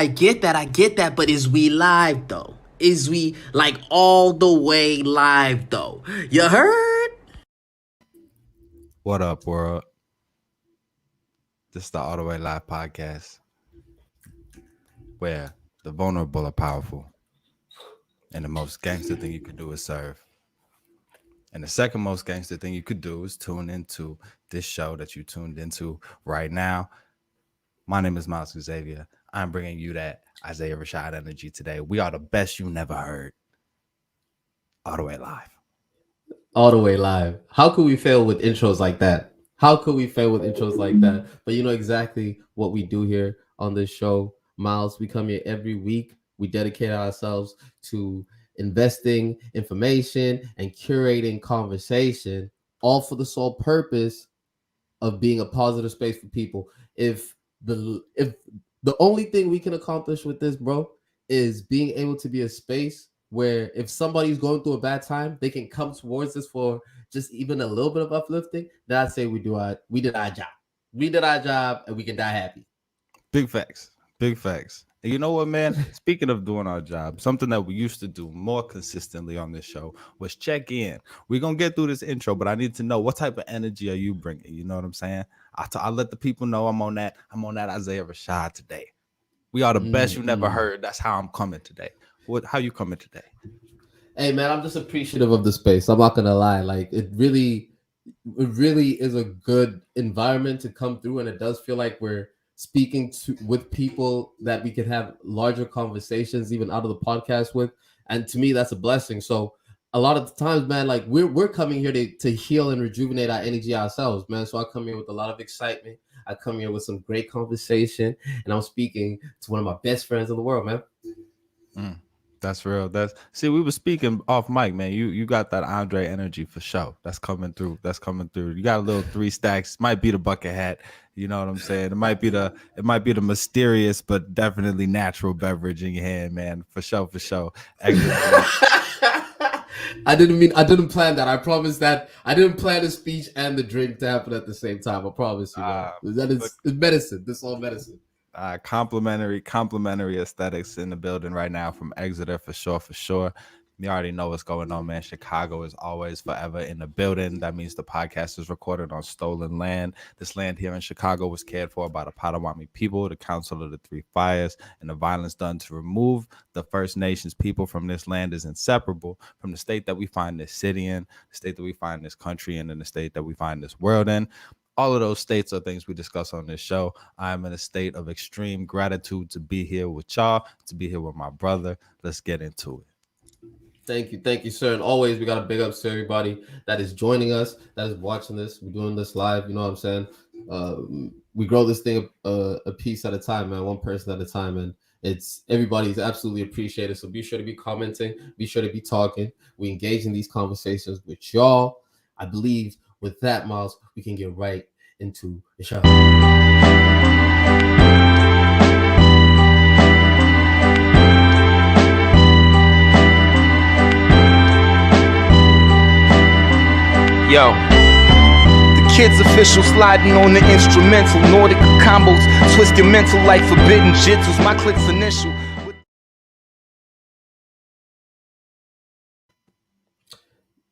I get that, but is we live though? Is we like all the way live though? You heard? What up, world? This is the All the Way Live podcast, where the vulnerable are powerful, and the most gangster thing you could do is serve. And the second most gangster thing you could do is tune into this show that you tuned into right now. My name is Miles Xavier. I'm bringing you that Isaiah Rashad energy today. We are the best you never heard. All the way live. All the way live. How could we fail with intros like that? How could we fail with intros like that? But you know exactly what we do here on this show, Miles. We come here every week. We dedicate ourselves to investing information and curating conversation, all for the sole purpose of being a positive space for people. If the only thing we can accomplish with this, bro, is being able to be a space where if somebody's going through a bad time, they can come towards us for just even a little bit of uplifting. Then I'd say we did our job. We did our job and we can die happy. Big facts. Big facts. And you know what, man? Speaking of doing our job, something that we used to do more consistently on this show was check in. We're going to get through this intro, but I need to know what type of energy are you bringing? You know what I'm saying? I let the people know I'm on that Isaiah Rashad today. We are the best you never heard. That's how I'm coming today. How you coming today? Hey, man, I'm just appreciative of the space. I'm not going to lie. Like, it really is a good environment to come through, and it does feel like we're speaking with people that we can have larger conversations even out of the podcast with, and to me that's a blessing. So a lot of the times, man, like we're coming here to heal and rejuvenate our energy ourselves, man. So I come here with a lot of excitement. I come here with some great conversation, and I'm speaking to one of my best friends in the world, man. That's real. We were speaking off mic, man. You got that Andre energy for sure. That's coming through. You got a little 3 stacks. Might be the bucket hat. You know what I'm saying? It might be the mysterious but definitely natural beverage in your hand, man. For sure. I didn't plan that. I promise that I didn't plan the speech and the drink to happen at the same time. I promise you that is medicine. This is all medicine. Complimentary aesthetics in the building right now from Exeter for sure. You already know what's going on, man. Chicago is always forever in the building. That means the podcast is recorded on stolen land. This land here in Chicago was cared for by the Potawatomi people, the Council of the Three Fires, and the violence done to remove the First Nations people from this land is inseparable from the state that we find this city in, the state that we find this country in, and the state that we find this world in. All of those states are things we discuss on this show. I'm in a state of extreme gratitude to be here with y'all, to be here with my brother. Let's get into it. Thank you, sir. And always, we got to big ups to everybody that is joining us, that is watching this. We're doing this live. You know what I'm saying? We grow this thing a piece at a time, man. One person at a time, and everybody's absolutely appreciated. So be sure to be commenting. Be sure to be talking. We engage in these conversations with y'all. I believe with that, Miles, we can get right into the show. Yo, the kids official sliding on the instrumental. Nordic combos, twist your mental like forbidden jitsus. My click's initial.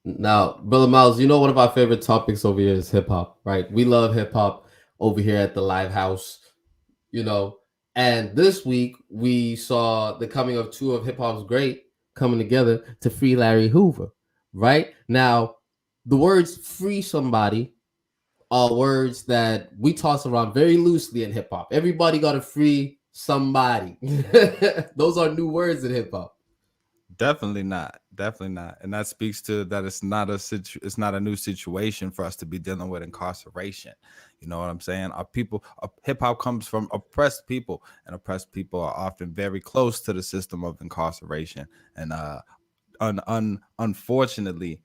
Now, Brother Miles, you know one of our favorite topics over here is hip hop, right? We love hip hop over here at the Live House, you know. And this week we saw the coming of two of hip hop's great coming together to free Larry Hoover, right? Now, the words free somebody are words that we toss around very loosely in hip hop. Everybody got to free somebody. Those are new words in hip hop. Definitely not. And that speaks to that it's not a new situation for us to be dealing with incarceration. You know what I'm saying? Hip hop comes from oppressed people, and oppressed people are often very close to the system of incarceration, and unfortunately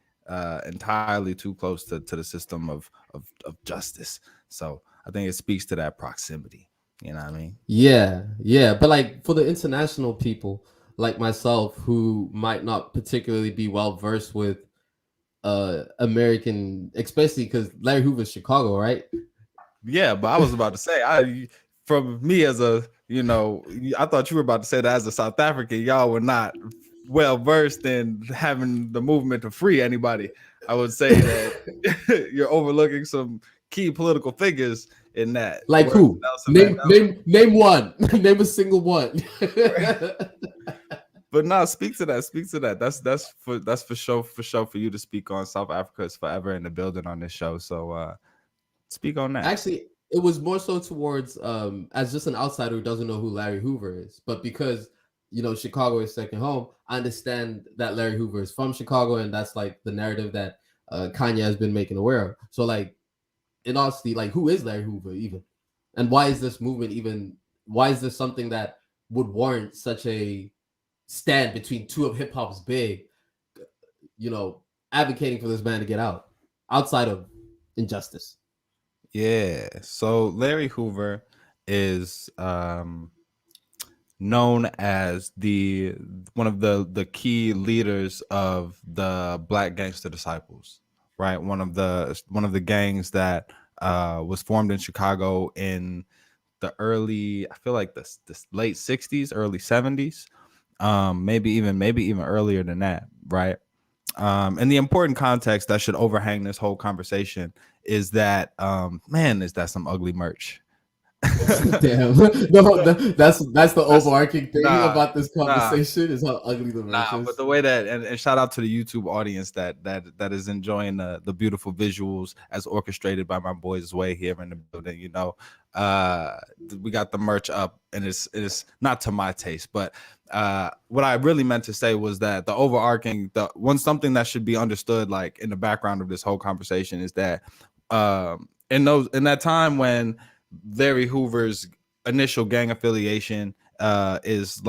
entirely too close to the system of justice. So I think it speaks to that proximity. You know what I mean? Yeah. But like for the international people like myself who might not particularly be well versed with American, especially because Larry Hoover's Chicago, right? Yeah, but I was about to say, from me as a you know, I thought you were about to say that as a South African, y'all were not well versed in having the movement to free anybody. I would say that you're overlooking some key political figures in that. Like Words who? of Nelson Mandela. Name one. Name a single one. But no, speak to that. Speak to that. That's for sure for you to speak on. South Africa is forever in the building on this show. So speak on that. Actually, it was more so towards as just an outsider who doesn't know who Larry Hoover is, but because Chicago is second home, I understand that Larry Hoover is from Chicago, and that's like the narrative that Kanye has been making aware of. So like, in honesty, like, who is Larry Hoover even, and why is this movement even? Why is this something that would warrant such a stand between two of hip hop's big, advocating for this man to get out, outside of injustice? Yeah. So Larry Hoover is known as one of the key leaders of the Black Gangster Disciples, right? One of the gangs that was formed in Chicago in the early, I feel like the late 60s, early 70s, maybe even earlier than that, right? And the important context that should overhang this whole conversation is that, man, is that some ugly merch? Damn, no, that's the overarching thing about this conversation is how ugly the merch is. But the way that, and shout out to the YouTube audience that is enjoying the beautiful visuals as orchestrated by my boys Way here in the building. We got the merch up, and it's not to my taste, but what I really meant to say was that something that should be understood, like in the background of this whole conversation, is that in that time when Larry Hoover's initial gang affiliation is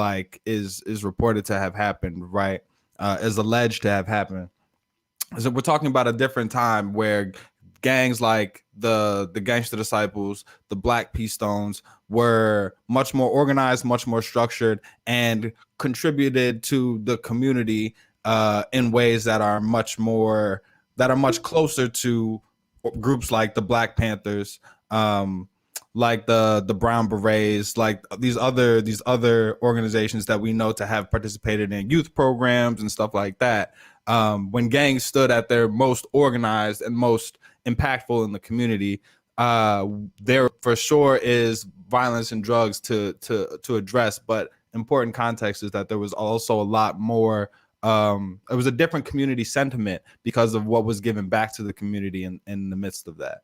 reported to have happened, right? Is alleged to have happened. So we're talking about a different time where gangs like the Gangster Disciples, the Black P Stones, were much more organized, much more structured, and contributed to the community in ways that are much closer to groups like the Black Panthers, like the Brown Berets, like these other organizations that we know to have participated in youth programs and stuff like that. When gangs stood at their most organized and most impactful in the community, there for sure is violence and drugs to address. But important context is that there was also a lot more. It was a different community sentiment because of what was given back to the community in the midst of that.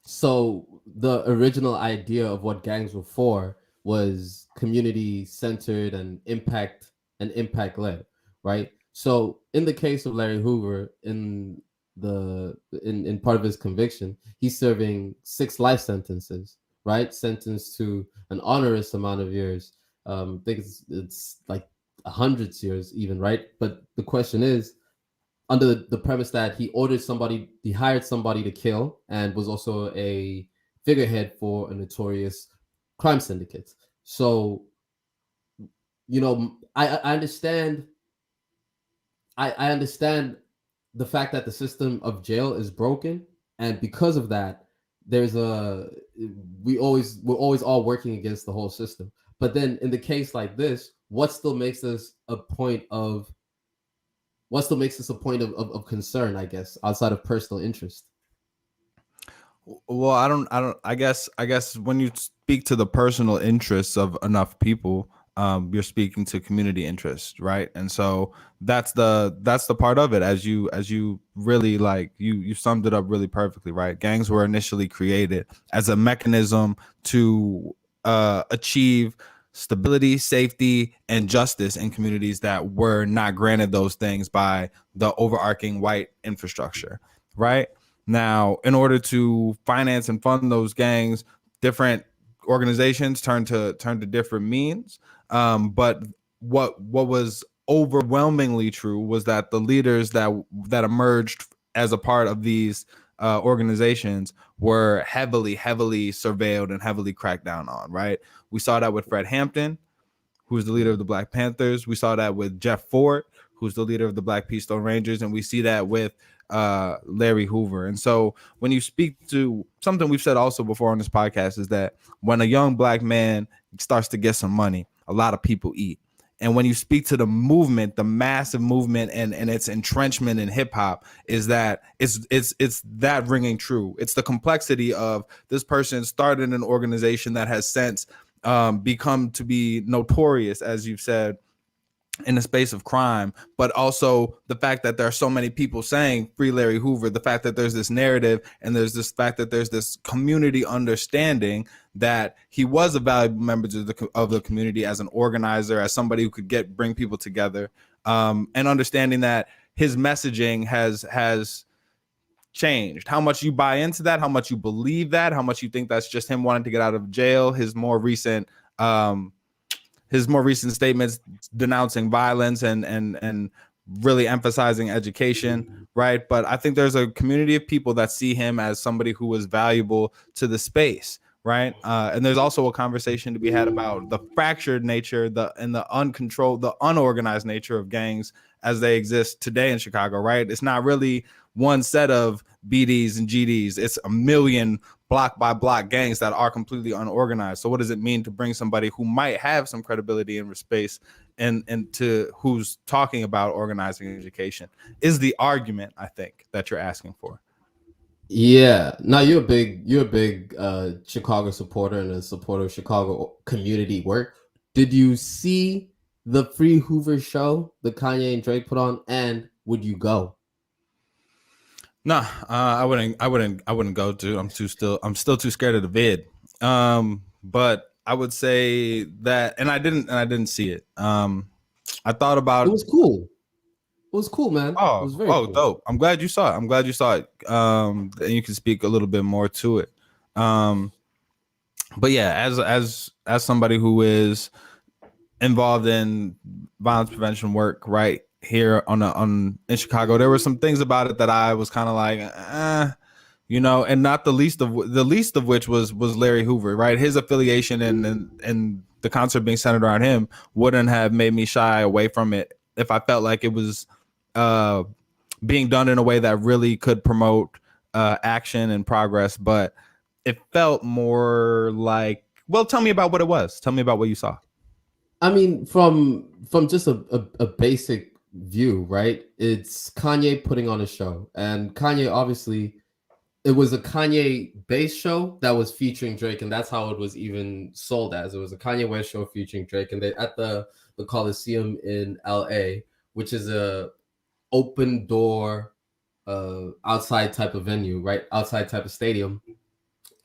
So the original idea of what gangs were for was community centered and impact led, right? So in the case of Larry Hoover, in part of his conviction, he's serving 6 life sentences, right? Sentenced to an onerous amount of years. I think it's like 100 years even, right? But the question is, under the premise that he hired somebody to kill, and was also a figurehead for a notorious crime syndicate. So, I understand. I understand the fact that the system of jail is broken, and because of that, we're always all working against the whole system. But then, in the case like this, what still makes us a point of concern, I guess, outside of personal interest? Well, I guess when you speak to the personal interests of enough people, you're speaking to community interests, right? And so that's the part of it, as you really, like, you summed it up really perfectly, right? Gangs were initially created as a mechanism to achieve stability, safety, and justice in communities that were not granted those things by the overarching white infrastructure, right? Now, in order to finance and fund those gangs, different organizations turn to different means. But what was overwhelmingly true was that the leaders that emerged as a part of these organizations were heavily surveilled and heavily cracked down on, right? We saw that with Fred Hampton, who's the leader of the Black Panthers. We saw that with Jeff Fort, who's the leader of the Black P Stone Rangers. And we see that with Larry Hoover. And so when you speak to something we've said also before on this podcast, is that when a young Black man starts to get some money, a lot of people eat. And when you speak to the movement, the massive movement and its entrenchment in hip hop, is that it's that ringing true. It's the complexity of this person started an organization that has since become to be notorious, as you've said, in the space of crime, but also the fact that there are so many people saying free Larry Hoover, the fact that there's this narrative and there's this fact that there's this community understanding that he was a valuable member of the community as an organizer, as somebody who could bring people together, and understanding that his messaging has changed. How much you buy into that, how much you believe that, how much you think that's just him wanting to get out of jail, his more recent statements denouncing violence and really emphasizing education, right? But I think there's a community of people that see him as somebody who was valuable to the space, right? And there's also a conversation to be had about the fractured nature, the uncontrolled, the unorganized nature of gangs as they exist today in Chicago, right? It's not really one set of BDs and GDs. It's a million block by block gangs that are completely unorganized. So what does it mean to bring somebody who might have some credibility in space and to who's talking about organizing education is the argument, I think, that you're asking for. Yeah, no, you're a big Chicago supporter and a supporter of Chicago community work. Did you see the Free Hoover show that Kanye and Drake put on, and would you go? No, I wouldn't go to. I'm still too scared of the vid. But I would say that, and I didn't see it. I thought about it. Was cool. It was cool, man. Oh, it was very cool. Dope. I'm glad you saw it. And you can speak a little bit more to it. But yeah, as somebody who is involved in violence prevention work, right, here in Chicago, there were some things about it that I was kind of like, and not the least of which was Larry Hoover, right? His affiliation and the concert being centered around him wouldn't have made me shy away from it if I felt like it was being done in a way that really could promote action and progress. But it felt more like, well, tell me about what it was. Tell me about what you saw. I mean, from just a basic view, right? It's Kanye putting on a show, and Kanye, obviously, it was a Kanye-based show that was featuring Drake, and that's how it was even sold as. It was a Kanye West show featuring Drake, and they at the Coliseum in LA, which is a open door, outside type of venue, right? Outside type of stadium.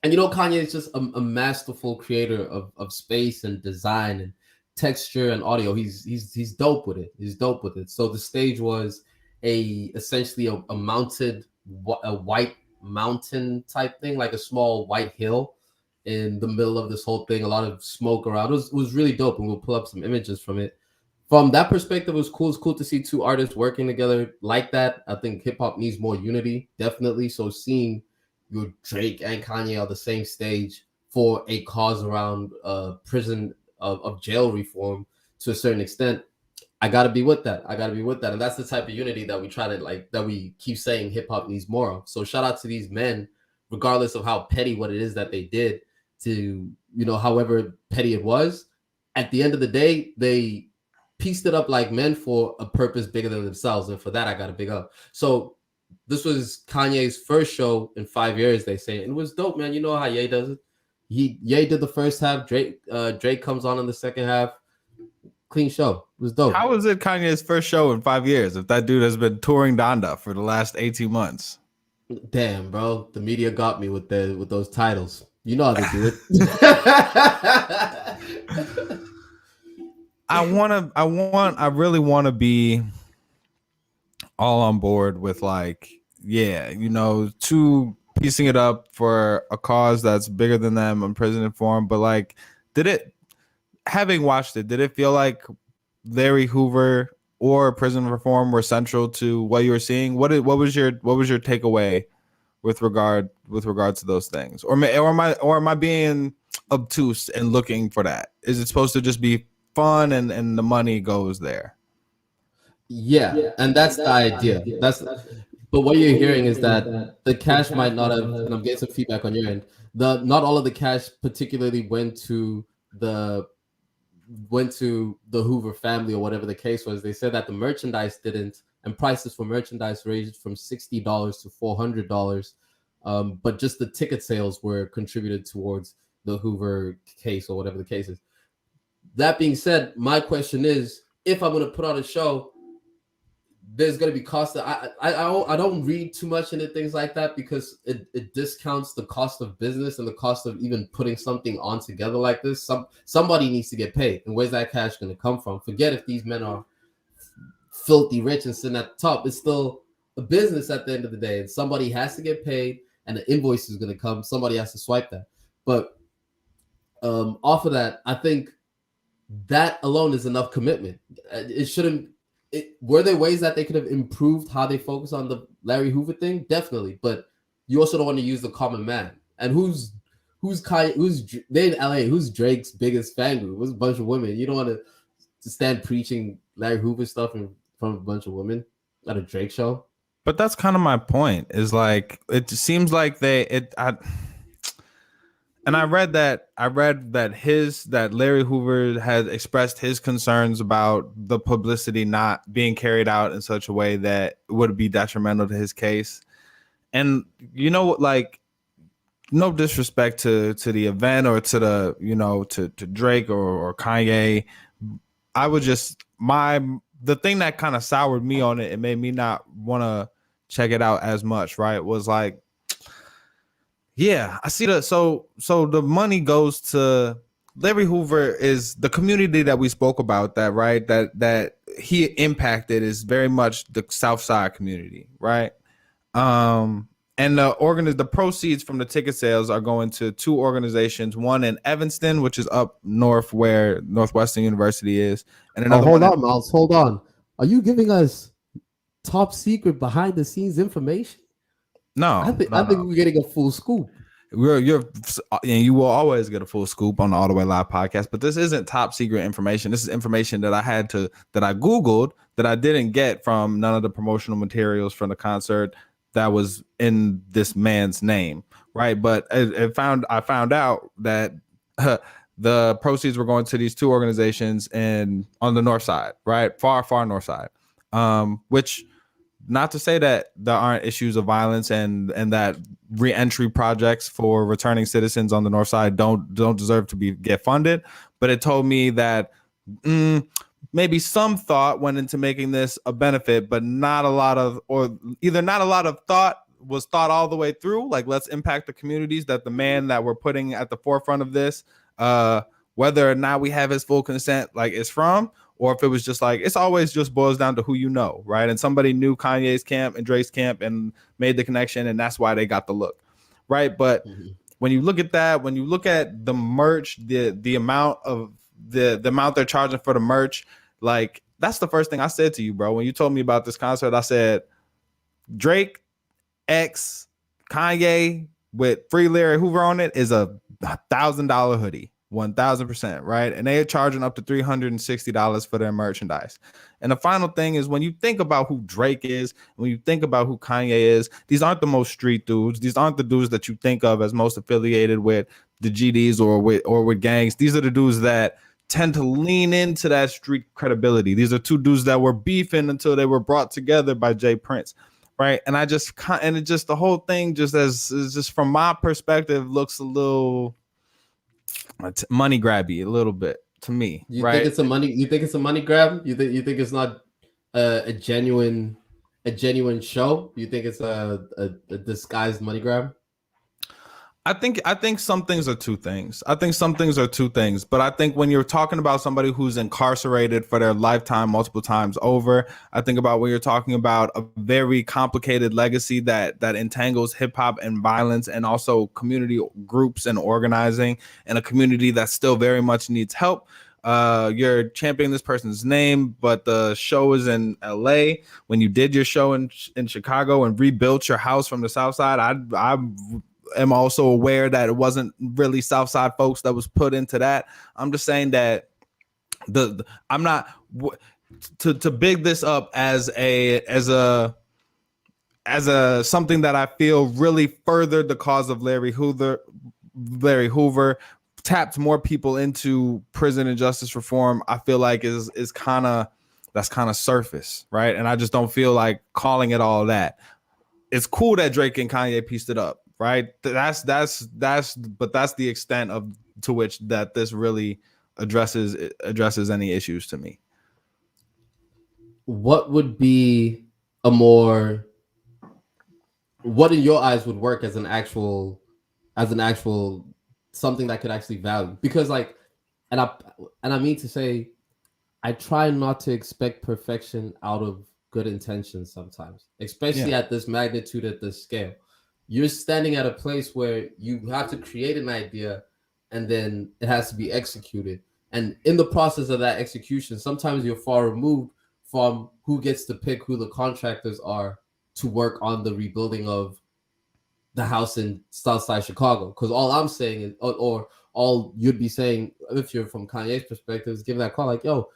And Kanye is just a masterful creator of space and design and texture and audio. He's dope with it. He's dope with it. So the stage was essentially a white mountain type thing, like a small white hill in the middle of this whole thing. A lot of smoke around. It was really dope, and we'll pull up some images from it. From that perspective, it was cool. It's cool to see two artists working together like that. I think hip hop needs more unity, definitely. So seeing your Drake and Kanye on the same stage for a cause around prison of jail reform to a certain extent, I gotta be with that. And that's the type of unity that we try to that we keep saying hip hop needs more of. So shout out to these men, regardless of how petty what it is that they did, to however petty it was. At the end of the day, they pieced it up like men for a purpose bigger than themselves, and for that I gotta big up. So this was Kanye's first show in 5 years, they say, and it was dope, man. You know how Ye does it. Ye did the first half. Drake comes on in the second half. Clean show. It was dope. How is it Kanye's first show in 5 years if that dude has been touring Donda for the last 18 months? Damn, bro. The media got me with those titles. You know how they do it. I really want to be all on board with two piecing it up for a cause that's bigger than them in prison reform. But having watched it, did it feel like Larry Hoover or prison reform were central to what you were seeing? What was your takeaway with regard to those things? Or am I being obtuse and looking for that? Is it supposed to just be fun and the money goes there? Yeah, and that's the idea. But what you're hearing is that the cash might not have, and I'm getting some feedback on your end, not all of the cash particularly went to the went to the Hoover family or whatever the case was, they said that the merchandise didn't, and prices for merchandise ranged from $60 to $400. But just the ticket sales were contributed towards the Hoover case or whatever the case is. That being said, my question is, if I'm going to put on a show, there's going to be cost. I don't read too much into things like that because it discounts the cost of business and the cost of even putting something on together like this. Somebody needs to get paid, and where's that cash going to come from? Forget if these men are filthy rich and sitting at the top. It's still a business at the end of the day, and somebody has to get paid, and the invoice is going to come. Somebody has to swipe that. But off of that, I think that alone is enough commitment. It shouldn't. Were there ways that they could have improved how they focus on the Larry Hoover thing? Definitely, but you also don't want to use the common man. And who's they in LA? Who's Drake's biggest fan group? It was a bunch of women. You don't want to stand preaching Larry Hoover stuff in front of a bunch of women at a Drake show. But that's kind of my point. Is like it seems like and I read that Larry Hoover had expressed his concerns about the publicity not being carried out in such a way that would be detrimental to his case. And you know, like, no disrespect to the event or to the, you know, to Drake or Kanye. I would just the thing that kind of soured me on it, made me not want to check it out as much, right? Was like, yeah, I see that. So the money goes to Larry Hoover. Is the community that we spoke about, that right, that he impacted is very much the South Side community, right? And the proceeds from the ticket sales are going to two organizations, one in Evanston, which is up north where Northwestern University is, and another hold on, Miles, hold on. Are you giving us top secret behind the scenes information? No, I think we're getting a full scoop. You will always get a full scoop on the All the Way Live podcast, but this isn't top secret information. This is information that I Googled, that I didn't get from none of the promotional materials from the concert that was in this man's name, right? But I found out that the proceeds were going to these two organizations on the north side, right? Far north side, which, not to say that there aren't issues of violence and that re-entry projects for returning citizens on the north side don't deserve to get funded, but it told me that maybe some thought went into making this a benefit, but not a lot of thought was thought all the way through. Like, let's impact the communities that the man that we're putting at the forefront of this, whether or not we have his full consent, like, is from, or if it was just like, it's always just boils down to who you know, right? And somebody knew Kanye's camp and Drake's camp and made the connection, and that's why they got the look, right? But when you look at that, when you look at the merch, the amount of the amount they're charging for the merch, like, that's the first thing I said to you, bro. When you told me about this concert, I said, Drake X Kanye with Free Larry Hoover on it is a $1,000 hoodie. 1,000%, right? And they are charging up to $360 for their merchandise. And the final thing is, when you think about who Drake is, when you think about who Kanye is, these aren't the most street dudes. These aren't the dudes that you think of as most affiliated with the GDs or with gangs. These are the dudes that tend to lean into that street credibility. These are two dudes that were beefing until they were brought together by Jay Prince, right? And the whole thing, just from my perspective, looks a little money grabby a little bit to me. You right? think it's a money grab? You think it's not a genuine show? You think it's a disguised money grab? I think some things are two things. But I think when you're talking about somebody who's incarcerated for their lifetime multiple times over, I think about when you're talking about a very complicated legacy that entangles hip hop and violence, and also community groups and organizing, and a community that still very much needs help. You're championing this person's name, but the show is in LA. When you did your show in Chicago and rebuilt your house from the South Side, I am also aware that it wasn't really Southside folks that was put into that. I'm just saying that I'm not to big this up as a something that I feel really furthered the cause of Larry Hoover tapped more people into prison and justice reform, I feel like is kind of surface, right? And I just don't feel like calling it all that. It's cool that Drake and Kanye pieced it up, right? But that's the extent of to which that this really addresses any issues to me. What would be what in your eyes would work as an actual something that could actually value? Because like, and I mean to say, I try not to expect perfection out of good intentions sometimes, especially at this magnitude, at this scale. You're standing at a place where you have to create an idea and then it has to be executed. And in the process of that execution, sometimes you're far removed from who gets to pick who the contractors are to work on the rebuilding of the house in Southside Chicago. Because all I'm saying is, or all you'd be saying if you're from Kanye's perspective, is give that call like, yo,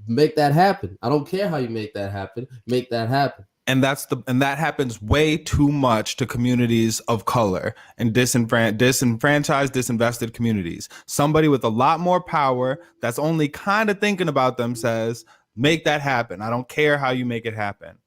make that happen. I don't care how you make that happen. Make that happen. And that happens way too much to communities of color and disenfranchised, disinvested communities. Somebody with a lot more power that's only kind of thinking about them says, make that happen. I don't care how you make it happen.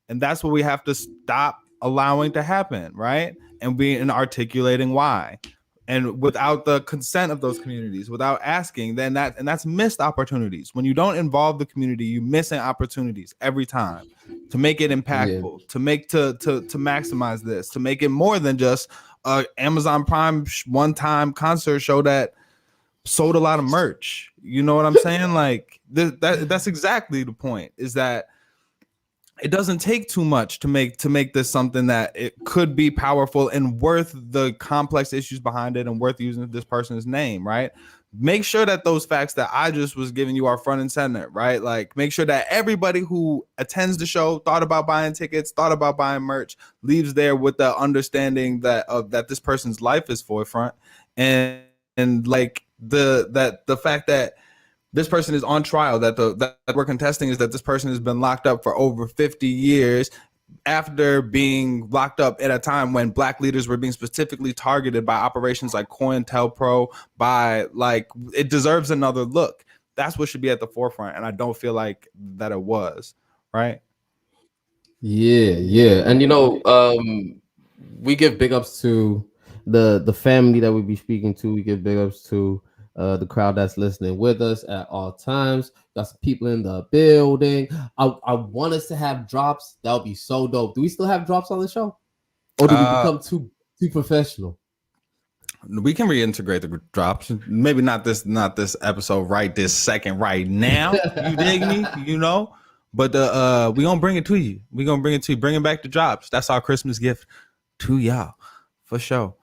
And that's what we have to stop allowing to happen, right? And articulating why. And without the consent of those communities, without asking, that's missed opportunities. When you don't involve the community, you missing opportunities every time to make it impactful, to maximize this, to make it more than just a Amazon Prime one-time concert show that sold a lot of merch. You know what I'm saying? Like that's exactly the point, is that it doesn't take too much to make this something that it could be powerful and worth the complex issues behind it and worth using this person's name, right? Make sure that those facts that I just was giving you are front and center, right? Like make sure that everybody who attends the show, thought about buying tickets, thought about buying merch, leaves there with the understanding that this person's life is forefront, and like the fact that this person is on trial, that we're contesting is that this person has been locked up for over 50 years after being locked up at a time when Black leaders were being specifically targeted by operations like COINTELPRO, it deserves another look. That's what should be at the forefront. And I don't feel like that it was, right? Yeah. And we give big ups to the family that we be speaking to. We give big ups to the crowd that's listening with us at all times. Got some people in the building. I want us to have drops. That would be so dope. Do we still have drops on the show, or do we become too professional? We can reintegrate the drops. Maybe not this episode right this second right now. You dig me? But we gonna bring it to you. Bringing back the drops. That's our Christmas gift to y'all, for sure.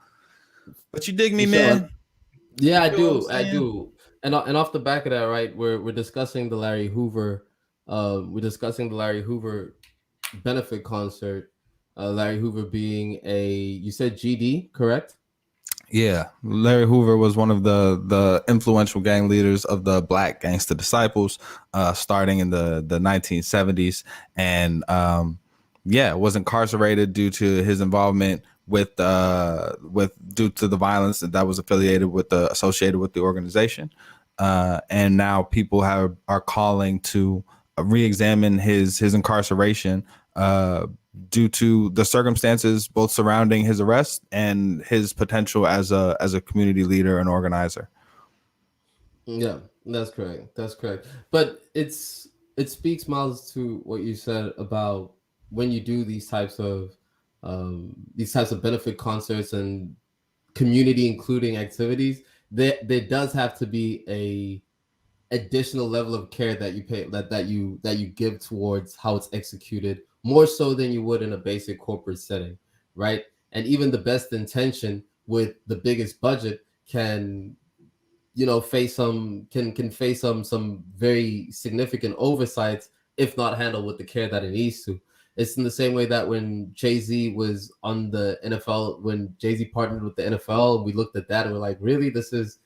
But you dig me, man? Yeah, I do. And off the back of that, right? We're discussing the Larry Hoover. We're discussing the Larry Hoover benefit concert. Larry Hoover being you said GD, correct? Yeah, Larry Hoover was one of the influential gang leaders of the Black Gangster Disciples, starting in the 1970s, and was incarcerated due to his involvement due to the violence that was associated with the organization, and now people are calling to re-examine his incarceration due to the circumstances both surrounding his arrest and his potential as a community leader and organizer. Yeah, that's correct. But it speaks, Miles, to what you said about when you do these types of benefit concerts and community including activities, there does have to be a additional level of care that you pay that you give towards how it's executed, more so than you would in a basic corporate setting, right? And even the best intention with the biggest budget can face some very significant oversights if not handled with the care that it needs to. It's in the same way that when Jay-Z was on the NFL, when Jay-Z partnered with the NFL, we looked at that and we're like, really, this is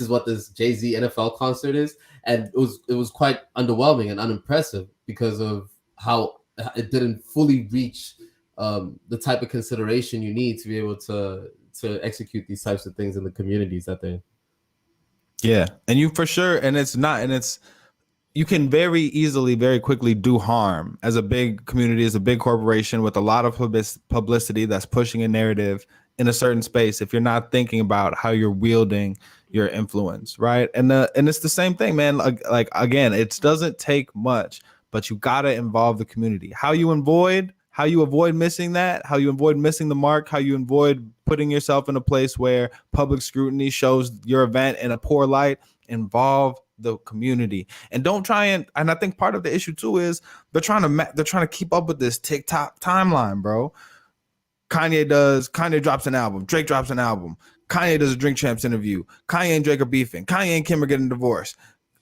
what this Jay-Z NFL concert is? And it was quite underwhelming and unimpressive because of how it didn't fully reach the type of consideration you need to be able to execute these types of things in the communities that they're in. Yeah, and you for sure, and it's not, and it's you can very easily, very quickly do harm as a big community, as a big corporation with a lot of publicity that's pushing a narrative in a certain space. If you're not thinking about how you're wielding your influence, right? And it's the same thing, man. Like again, it doesn't take much, but you gotta involve the community. How you avoid missing that, how you avoid missing the mark, how you avoid putting yourself in a place where public scrutiny shows your event in a poor light. Involve the community, and don't try and I think part of the issue too is they're trying to keep up with this TikTok timeline, bro. Kanye drops an album, Drake drops an album, Kanye does a Drink Champs interview, Kanye and Drake are beefing, Kanye and Kim are getting divorced.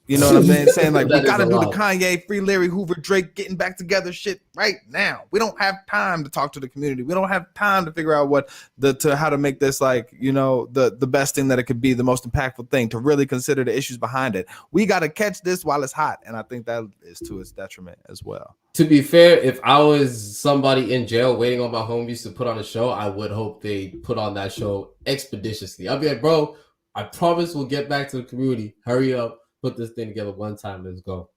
You know what I'm saying? Saying like we gotta do the Kanye, Free Larry Hoover, Drake getting back together shit right now. We don't have time to talk to the community. We don't have time to figure out how to make this like, you know, the best thing that it could be, the most impactful thing, to really consider the issues behind it. We gotta catch this while it's hot, and I think that is to its detriment as well. To be fair, if I was somebody in jail waiting on my homies to put on a show, I would hope they put on that show expeditiously. I'll be like, bro, I promise we'll get back to the community. Hurry up. Put this thing together one time. Let's go.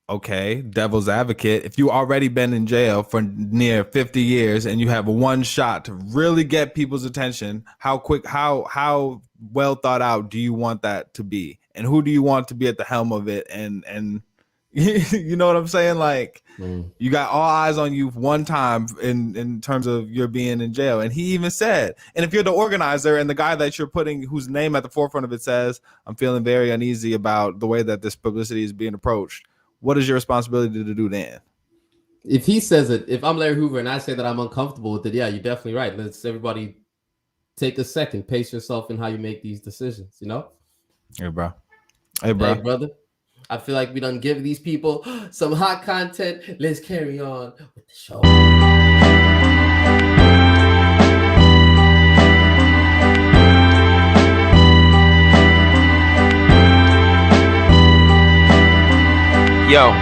Okay, devil's advocate. If you already been in jail for near 50 years and you have one shot to really get people's attention, how well thought out do you want that to be? And who do you want to be at the helm of it? And you know what I'm saying? Like, you got all eyes on you one time in terms of your being in jail. And he even said, and if you're the organizer and the guy that you're putting, whose name at the forefront of it says, I'm feeling very uneasy about the way that this publicity is being approached, what is your responsibility to do then? If he says it, if I'm Larry Hoover and I say that I'm uncomfortable with it, yeah, you're definitely right. Let's everybody take a second, pace yourself in how you make these decisions, you know? Hey, bro. Hey, brother. I feel like we done give these people some hot content. Let's carry on with the show. Yo,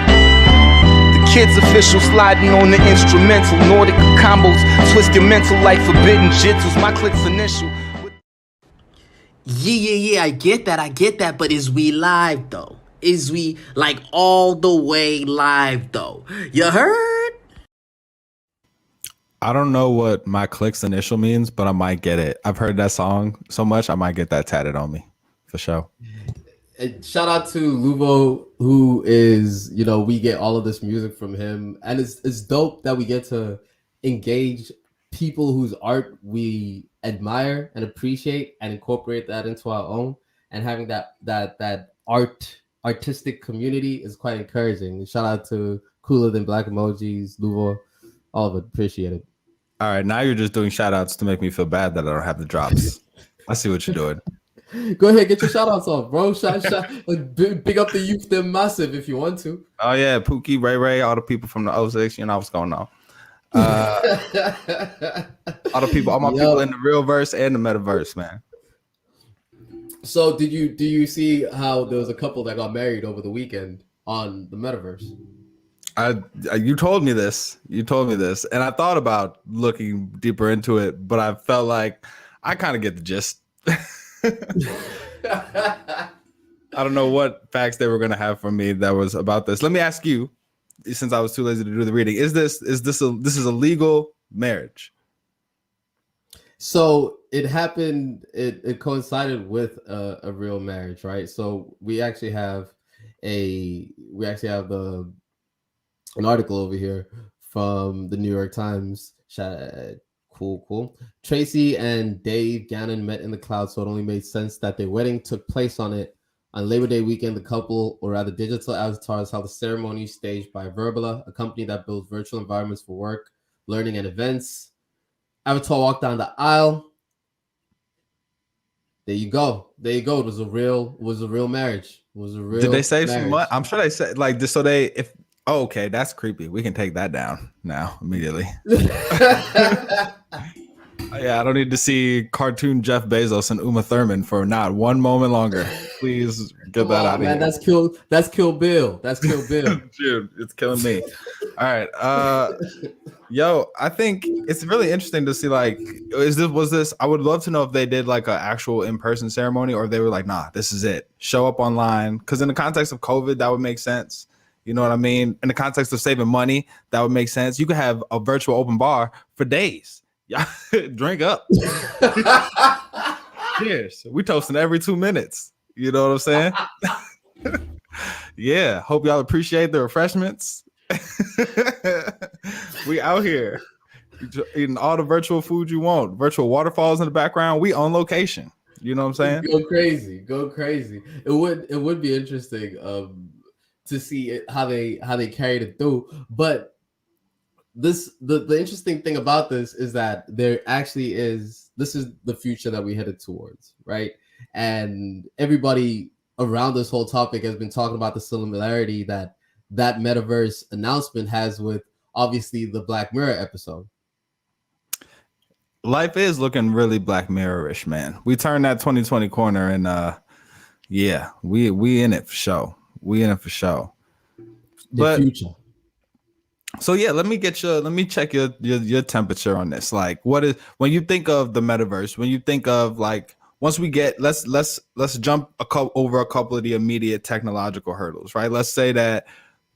the Kids Official sliding on the instrumental. Nordic combos, twist your mental like forbidden jitsus. My click's initial. Yeah, I get that, but is we live though? Is we like all the way live though? You heard? I don't know what my click's initial means, but I might get it. I've heard that song so much, I might get that tatted on me for sure. And shout out to Luvo, who is, you know, we get all of this music from him, and it's dope that we get to engage people whose art we admire and appreciate and incorporate that into our own, and having that artistic community is quite encouraging. Shout out to Cooler Than Black Emojis, Luvo, all of it. Appreciate it. All right, now you're just doing shout outs to make me feel bad that I don't have the drops. I see what you're doing. Go ahead, get your shout outs off, bro. Big up the youth, they're massive if you want to. Oh yeah, Pookie, Ray, all the people from the 06, you know what's going on. All the people, all my people in the real verse and the metaverse, man. So do you see how there was a couple that got married over the weekend on the metaverse? You told me this, and I thought about looking deeper into it, but I felt like I kind of get the gist. I don't know what facts they were going to have for me that was about this. Let me ask you, since I was too lazy to do the reading, is this a legal marriage? So it happened. It coincided with a real marriage, right? So we actually have an article over here from the New York Times. Cool. Tracy and Dave Gannon met in the cloud, so it only made sense that their wedding took place on Labor Day weekend. The couple, or rather digital avatars, held a ceremony staged by Verbala, a company that builds virtual environments for work, learning, and events. Avatar walked down the aisle. There you go. It was a real marriage. Did they save some money? I'm sure they said like this. So okay, that's creepy. We can take that down now immediately. Yeah, I don't need to see cartoon Jeff Bezos and Uma Thurman for not one moment longer. Please get Come that on, out of man. here. That's Kill Bill. That's Kill Bill. Dude, it's killing me. All right. Yo, I think it's really interesting to see, like, was this I would love to know if they did like an actual in-person ceremony, or if they were like, nah, this is it. Show up online. Because in the context of COVID, that would make sense. You know what I mean? In the context of saving money, that would make sense. You could have a virtual open bar for days. Yeah, drink up. Cheers. We toasting every 2 minutes. You know what I'm saying? Yeah. Hope y'all appreciate the refreshments. We out here eating all the virtual food you want. Virtual waterfalls in the background. We on location. You know what I'm saying? Go crazy. It would be interesting to see how they carried it through. But the interesting thing about this is that there actually is the future that we headed towards, right? And everybody around this whole topic has been talking about the similarity that metaverse announcement has with obviously the Black Mirror episode. Life is looking really Black Mirror-ish, man. We turned that 2020 corner, and yeah, we in it for sure. We in it for sure. The future. So yeah, let me check your temperature on this. Like, what is, when you think of the metaverse, when you think of, like, once we get, let's jump over a couple of the immediate technological hurdles, right? Let's say that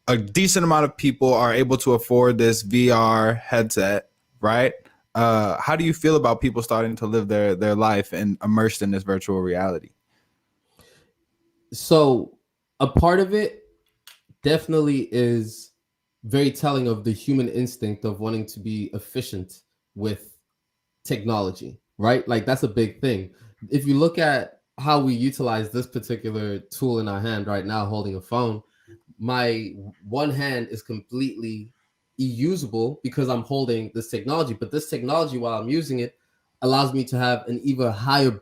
a decent amount of people are able to afford this VR headset, right? How do you feel about people starting to live their life and immersed in this virtual reality? So a part of it definitely is very telling of the human instinct of wanting to be efficient with technology, right? Like, that's a big thing. If you look at how we utilize this particular tool in our hand right now, holding a phone, my one hand is completely usable because I'm holding this technology, but this technology, while I'm using it, allows me to have an even higher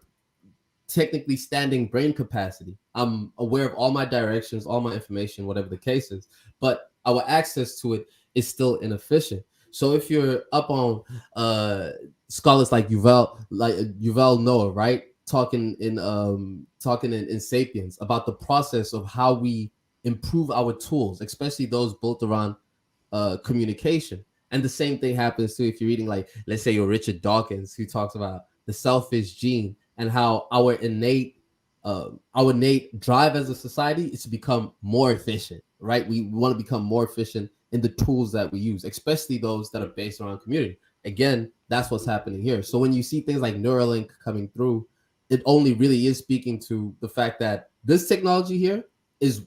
technically standing brain capacity. I'm aware of all my directions, all my information, whatever the case is, but our access to it is still inefficient. So if you're up on scholars like Yuval Noah, right, talking in Sapiens about the process of how we improve our tools, especially those built around communication. And the same thing happens too if you're reading, like, let's say you're Richard Dawkins, who talks about the selfish gene and how our innate drive as a society is to become more efficient, right? We want to become more efficient in the tools that we use, especially those that are based around community. Again, that's what's happening here. So when you see things like Neuralink coming through, it only really is speaking to the fact that this technology here is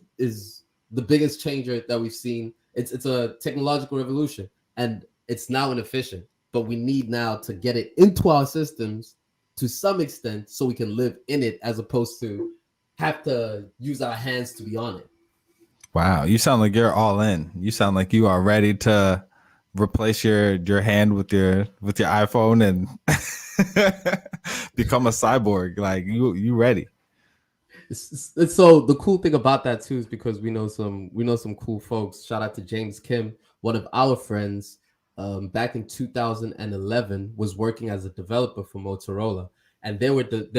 the biggest changer that we've seen. It's a technological revolution, and it's now inefficient, but we need now to get it into our systems to some extent so we can live in it, as opposed to have to use our hands to be on it. Wow, you sound like you're all in. You sound like you are ready to replace your hand with your iPhone and become a cyborg. Like, you ready. So the cool thing about that too is because we know some cool folks. Shout out to James Kim, one of our friends, back in 2011 was working as a developer for Motorola, and they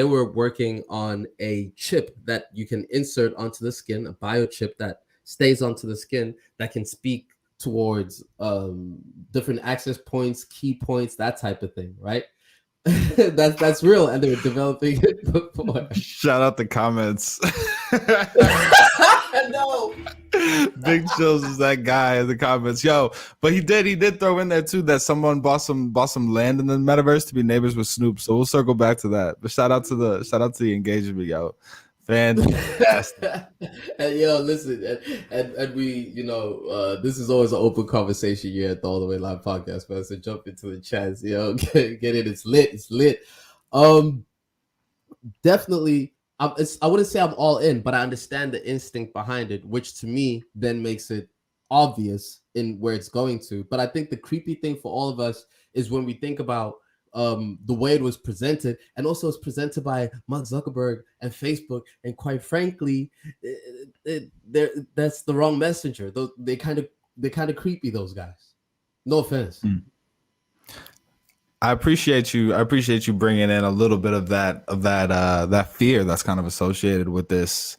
were working on a chip that you can insert onto the skin, a biochip that stays onto the skin that can speak towards different access points, key points, that type of thing, right? that's real, and they were developing it before. Shout out the comments. No. Big Chills is that guy in the comments. Yo, but he did throw in there too that someone bought some land in the metaverse to be neighbors with Snoop. So we'll circle back to that. But shout out to the engagement, yo. Fantastic. And yo, listen, and we, this is always an open conversation here at the All the Way Live podcast, man. So jump into the chats, get it. It's lit. Definitely. I wouldn't say I'm all in, but I understand the instinct behind it, which to me then makes it obvious in where it's going to. But I think the creepy thing for all of us is when we think about the way it was presented, and also it's presented by Mark Zuckerberg and Facebook, and quite frankly, that's the wrong messenger. They're kind of creepy, those guys. No offense. I appreciate you. I appreciate you bringing in a little bit of that fear that's kind of associated with this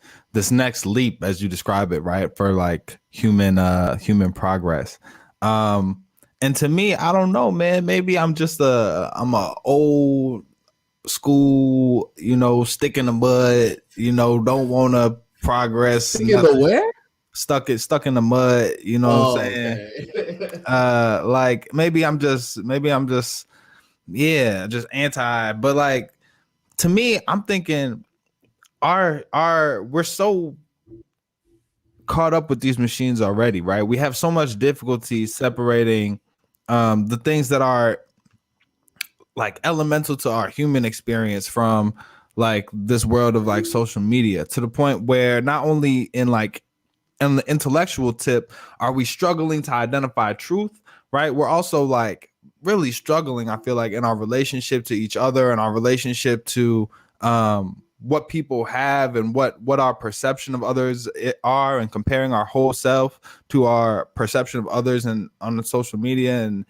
next leap, as you describe it, right? For like human progress. And to me, I don't know, man. Maybe I'm a old school, stick in the mud, don't want to progress. Stick in the where? Stuck in the mud. You know what I'm saying? Okay. Like maybe I'm just yeah, just anti. But like to me, I'm thinking we're so caught up with these machines already, right? We have so much difficulty separating the things that are like elemental to our human experience from like this world of like social media, to the point where not only in the intellectual tip are we struggling to identify truth, right? We're also like really struggling, I feel like, in our relationship to each other and our relationship to what people have and what our perception of others are, and comparing our whole self to our perception of others and on the social media. And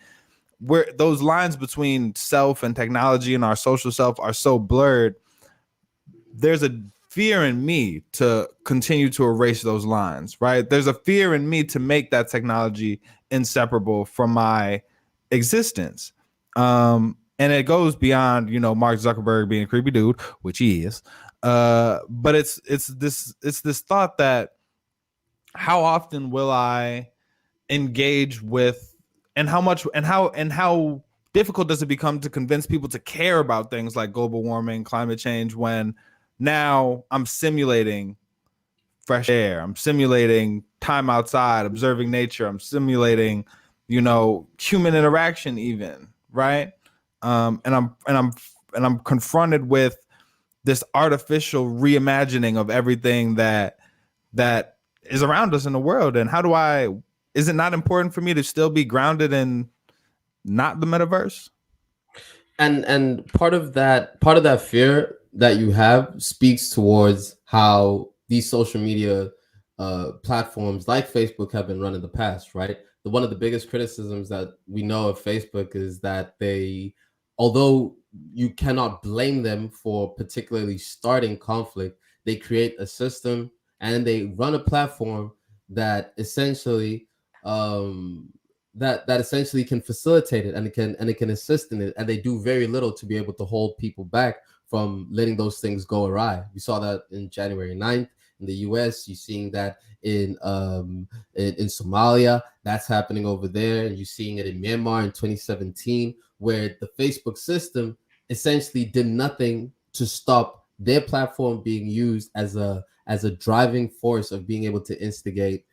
where those lines between self and technology and our social self are so blurred, there's a fear in me to continue to erase those lines, right? There's a fear in me to make that technology inseparable from my existence. And it goes beyond, Mark Zuckerberg being a creepy dude, which he is. But it's this thought that how often will I engage with, and how difficult does it become to convince people to care about things like global warming, climate change, when now I'm simulating fresh air, I'm simulating time outside, observing nature, I'm simulating, human interaction even, right? And I'm confronted with this artificial reimagining of everything that is around us in the world. And is it not important for me to still be grounded in not the metaverse? And part of that fear that you have speaks towards how these social media platforms like Facebook have been run in the past, right? One of the biggest criticisms that we know of Facebook is that although you cannot blame them for particularly starting conflict, they create a system and they run a platform that essentially that essentially can facilitate it, and it can assist in it, and they do very little to be able to hold people back from letting those things go awry. We saw that in January 9th in the US. You're seeing that in Somalia. That's happening over there. And you're seeing it in Myanmar in 2017, where the Facebook system essentially did nothing to stop their platform being used as a driving force of being able to instigate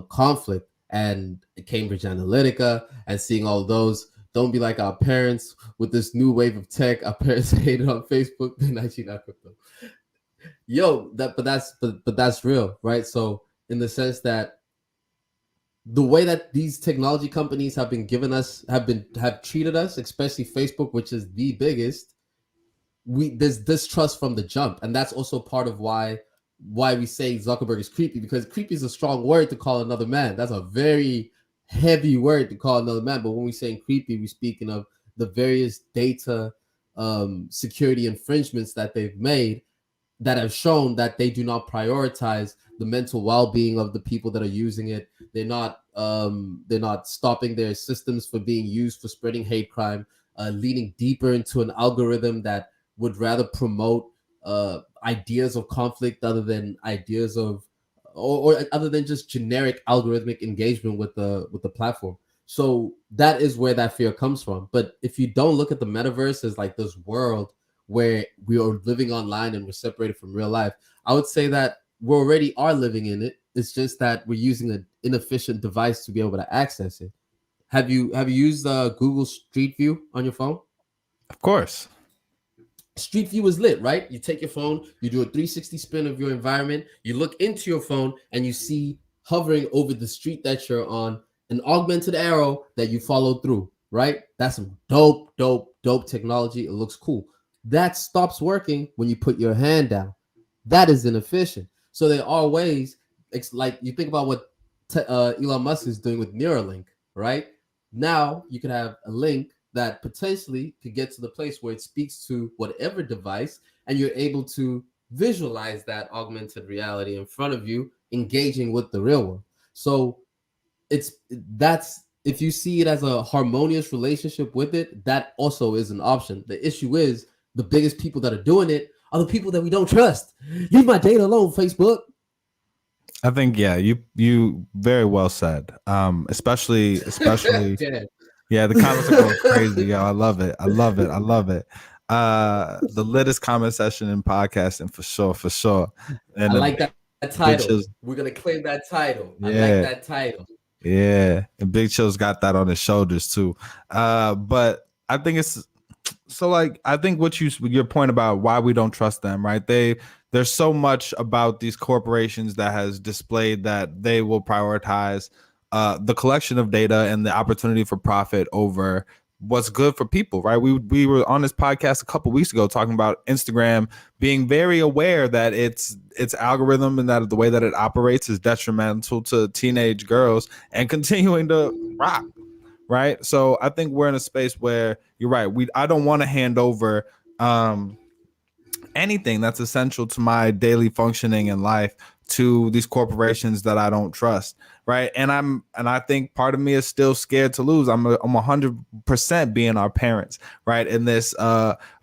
conflict. And Cambridge Analytica and seeing all those. Don't be like our parents with this new wave of tech. Our parents hated on Facebook. They're actually not crypto. But that's real, right? So in the sense that the way that these technology companies have treated us, especially Facebook, which is the biggest, there's distrust from the jump. And that's also part of why we say Zuckerberg is creepy, because creepy is a strong word to call another man. That's a very heavy word to call another man. But when we're saying creepy, we're speaking of the various data security infringements that they've made that have shown that they do not prioritize the mental well-being of the people that are using it. They're not stopping their systems from being used for spreading hate crime, leaning deeper into an algorithm that would rather promote ideas of conflict other than ideas of or other than just generic algorithmic engagement with the platform. So that is where that fear comes from. But if you don't look at the metaverse as like this world where we are living online and we're separated from real life, I would say that we already are living in it. It's just that we're using an inefficient device to be able to access it. Have you used Google Street View on your phone? Of course. Street View is lit, right? You take your phone, you do a 360 spin of your environment, you look into your phone, and you see hovering over the street that you're on an augmented arrow that you follow through, right? That's some dope technology. It looks cool. That stops working when you put your hand down. That is inefficient. So there are ways, like you think about what Elon Musk is doing with Neuralink, right? Now you could have a link that potentially could get to the place where it speaks to whatever device, and you're able to visualize that augmented reality in front of you, engaging with the real one. So that's if you see it as a harmonious relationship with it, that also is an option. The issue is the biggest people that are doing it are the people that we don't trust. Leave my data alone, Facebook. I think you very well said. Especially yeah, the comments are going crazy, yo. I love it. The littest comment session in podcasting for sure. And I like that title. We're gonna claim that title. I like that title. Yeah, and Big Chill's got that on his shoulders too. But I think it's so like I think your point about why we don't trust them, right? There's so much about these corporations that has displayed that they will prioritize the collection of data and the opportunity for profit over what's good for people, right? We were on this podcast a couple weeks ago talking about Instagram being very aware that its algorithm and that the way that it operates is detrimental to teenage girls and continuing to rock, right? So I think we're in a space where you're right. I don't want to hand over anything that's essential to my daily functioning in life to these corporations that I don't trust, right? And I think part of me is still scared to lose. I'm 100% being our parents, right? In this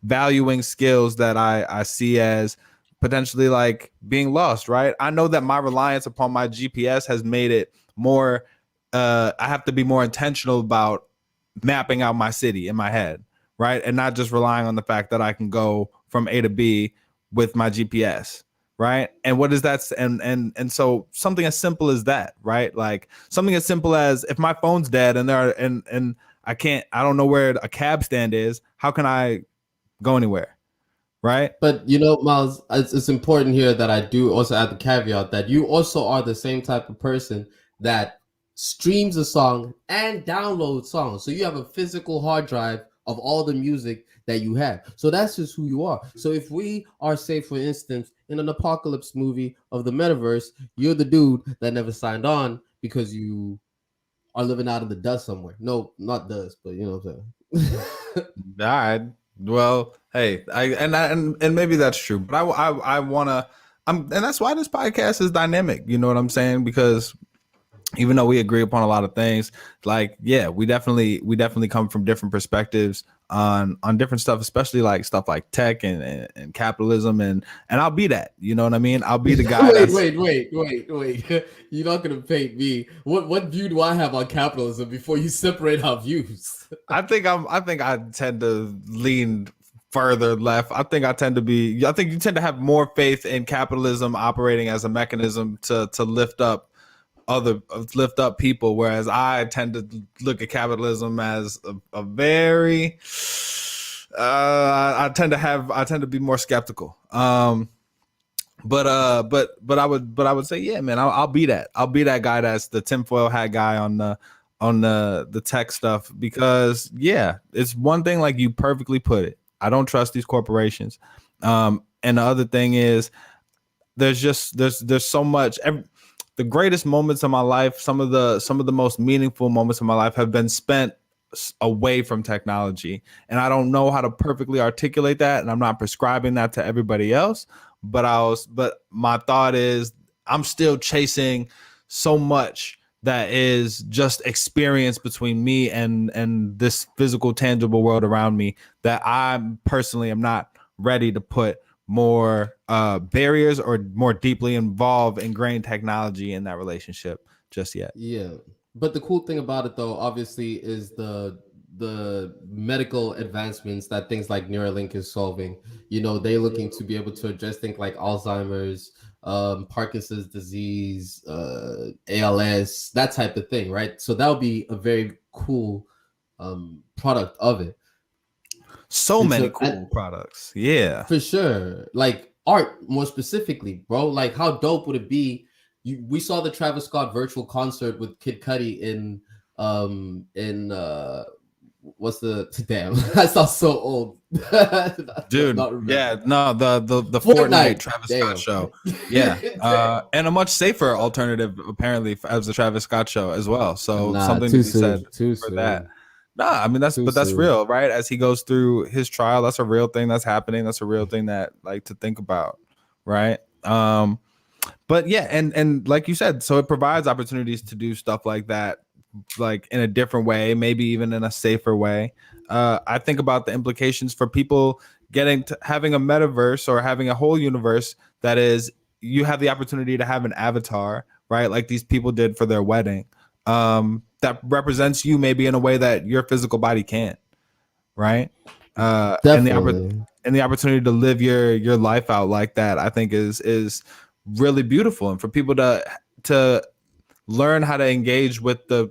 valuing skills that I see as potentially like being lost, right? I know that my reliance upon my GPS has made it more. I have to be more intentional about mapping out my city in my head, right? And not just relying on the fact that I can go from A to B with my GPS. Right. And what is that? And so something as simple as that, right? Like something as simple as if my phone's dead and I don't know where a cab stand is. How can I go anywhere? Right. But, Miles, it's important here that I do also add the caveat that you also are the same type of person that streams a song and downloads songs. So you have a physical hard drive of all the music that you have. So that's just who you are. So if we are, say, for instance, in an apocalypse movie of the metaverse, you're the dude that never signed on because you are living out in the dust somewhere. No, not dust, but you know what I'm saying. All right. Well, hey, and maybe that's true, but I wanna. And that's why this podcast is dynamic. You know what I'm saying? Because even though we agree upon a lot of things, like, yeah, we definitely come from different perspectives on different stuff, especially like stuff like tech and capitalism. And I'll be that, you know what I mean? I'll be the guy. Wait. You're not going to paint me. What view do I have on capitalism before you separate our views? I think I tend to lean further left. I think you tend to have more faith in capitalism operating as a mechanism to lift up people, whereas I tend to look at capitalism as a very I tend to be more skeptical. But I would say, yeah, man, I'll be that guy that's the tinfoil hat guy on the tech stuff, because yeah, it's one thing, like you perfectly put it, I don't trust these corporations, and the other thing is there's so much. The greatest moments of my life, some of the most meaningful moments of my life have been spent away from technology. And I don't know how to perfectly articulate that. And I'm not prescribing that to everybody else. But my thought is I'm still chasing so much that is just experience between me and this physical, tangible world around me, that I personally am not ready to put more barriers or more deeply ingrained technology in that relationship just yet. Yeah, but the cool thing about it, though, obviously, is the medical advancements that things like Neuralink is solving. They're looking to be able to address things like Alzheimer's, Parkinson's disease, ALS, that type of thing, right? So that would be a very cool product of it. So many cool products. Yeah, for sure. Like art, more specifically, bro. Like, how dope would it be? We saw the Travis Scott virtual concert with Kid Cudi in what's the damn? I sound so old, dude. Yeah, no, the Fortnite Travis Scott show. Yeah, and a much safer alternative apparently as the Travis Scott show as well. So something to be said for that. Nah, I mean that's Too soon. real, right? As he goes through his trial, that's a real thing that's happening. That's a real thing that like to think about, right? But yeah, and like you said, so it provides opportunities to do stuff like that, like in a different way, maybe even in a safer way. I think about the implications for people getting to having a metaverse or having a whole universe that is you have the opportunity to have an avatar, right? Like these people did for their wedding, that represents you maybe in a way that your physical body can't, right? Definitely. And the opportunity to live your life out like that, I think is really beautiful. And for people to learn how to engage with the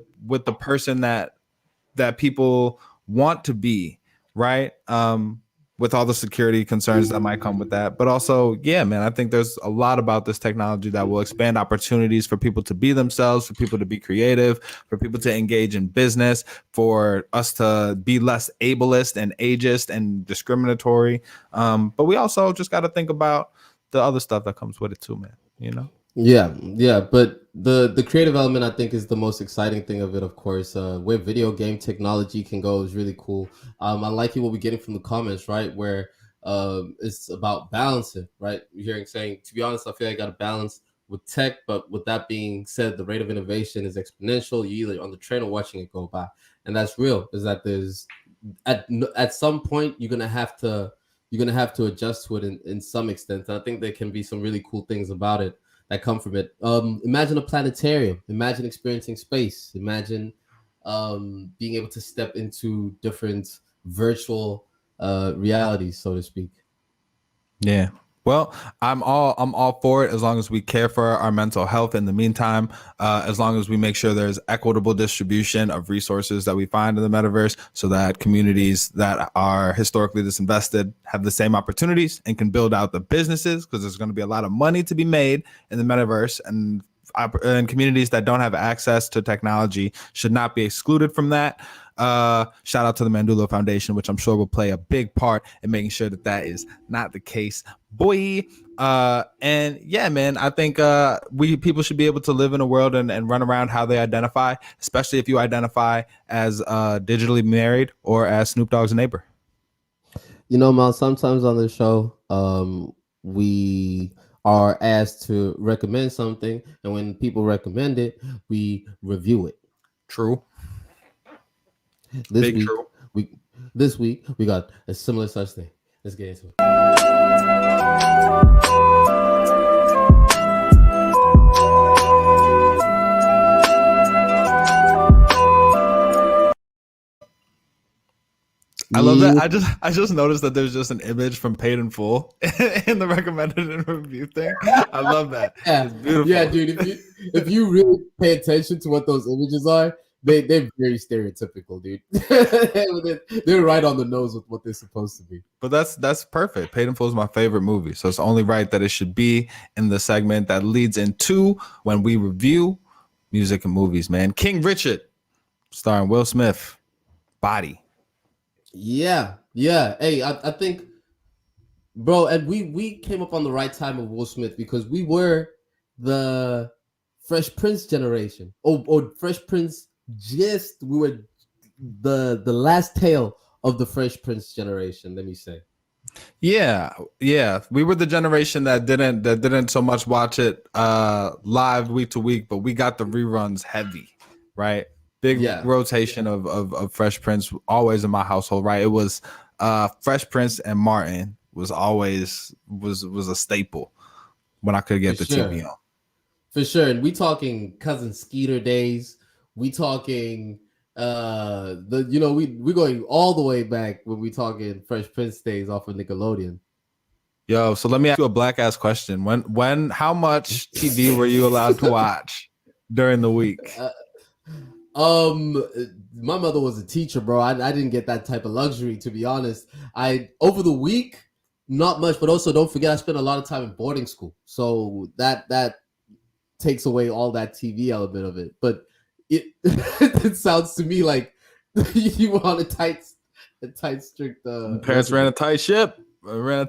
person that people want to be, right? With all the security concerns that might come with that. But also, yeah, man, I think there's a lot about this technology that will expand opportunities for people to be themselves, for people to be creative, for people to engage in business, for us to be less ableist and ageist and discriminatory. But we also just got to think about the other stuff that comes with it too, man, you know? Yeah, but the creative element I think is the most exciting thing of it. Of course, where video game technology can go is really cool. I like it what we're getting from the comments, right? Where it's about balancing, right? You're hearing saying, to be honest, I feel like I got to balance with tech, but with that being said, the rate of innovation is exponential. You're either on the train or watching it go by, and that's real. Is that there's at some point you're gonna have to adjust to it in some extent. And I think there can be some really cool things about it that come from it. Imagine a planetarium. Imagine experiencing space. Imagine being able to step into different virtual realities, so to speak. Yeah. Well, I'm all for it as long as we care for our mental health in the meantime, as long as we make sure there's equitable distribution of resources that we find in the metaverse so that communities that are historically disinvested have the same opportunities and can build out the businesses, because there's going to be a lot of money to be made in the metaverse, and communities that don't have access to technology should not be excluded from that. Shout out to the Mandulo Foundation, which I'm sure will play a big part in making sure that that is not the case, boy. And yeah, man, I think people should be able to live in a world and run around how they identify, especially if you identify as digitally married or as Snoop Dogg's neighbor. You know, Mal, sometimes on the show, we are asked to recommend something, and when people recommend it, we review it. True. This week we got a similar such thing. Let's get into it. I love that. I just noticed that there's just an image from Paid in Full in the recommended and review thing. I love that. Yeah, it's beautiful. Yeah, dude. If you really pay attention to what those images are, they're very stereotypical, dude. They're right on the nose with what they're supposed to be. But that's perfect. Paid in Full is my favorite movie, so it's only right that it should be in the segment that leads into when we review music and movies. Man, King Richard, starring Will Smith, Body. Yeah. Hey, I think, bro, and we came up on the right time of Will Smith because we were the Fresh Prince generation. Or Fresh Prince. We were the last tail of the Fresh Prince generation. Let me say. Yeah, we were the generation that didn't so much watch it live week to week, but we got the reruns heavy, right? Big rotation of Fresh Prince always in my household, right? It was Fresh Prince and Martin was always was a staple when I could get the TV on. For sure. And we talking Cousin Skeeter days. We talking we're going all the way back when we talking Fresh Prince days off of Nickelodeon. Yo, so let me ask you a black ass question. When how much TV were you allowed to watch during the week? My mother was a teacher, bro. I didn't get that type of luxury, to be honest. Over the week, not much, but also don't forget I spent a lot of time in boarding school, so that takes away all that TV element of it. But it sounds to me like you were on a tight strict. Parents ran a tight ship. How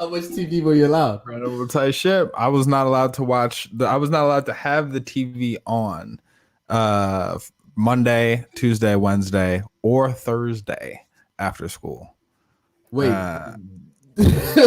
much TV were you allowed? Ran over a tight ship. I was not allowed to watch. I was not allowed to have the TV on Monday, Tuesday, Wednesday, or Thursday after school. Wait,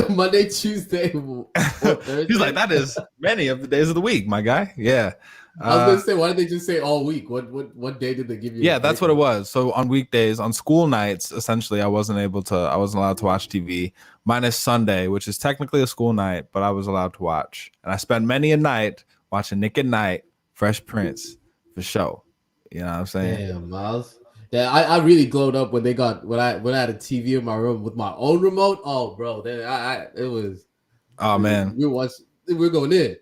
Monday, Tuesday, or Thursday? He's like, that is many of the days of the week, my guy. Yeah. I was gonna say, why did they just say all week? What day did they give you? Yeah, that's what it was. So on weekdays, on school nights, essentially, I wasn't allowed to watch TV, minus Sunday, which is technically a school night, but I was allowed to watch. And I spent many a night watching Nick at Night, Fresh Prince, for show. You know what I'm saying? Damn, Miles. Yeah, I really glowed up when I had a TV in my room with my own remote. Oh, bro, it was. Oh man, we're going in.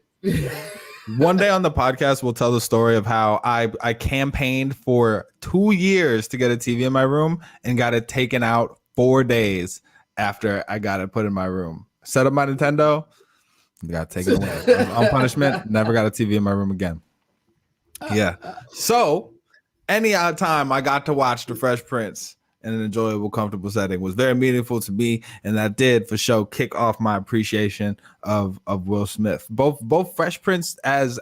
One day on the podcast, we'll tell the story of how I campaigned for 2 years to get a TV in my room and got it taken out 4 days after I got it put in my room. Set up my Nintendo, got taken away on punishment. Never got a TV in my room again. Yeah. So any odd time I got to watch The Fresh Prince in an enjoyable, comfortable setting was very meaningful to me, and that did for sure kick off my appreciation of Will Smith. Both Fresh Prince as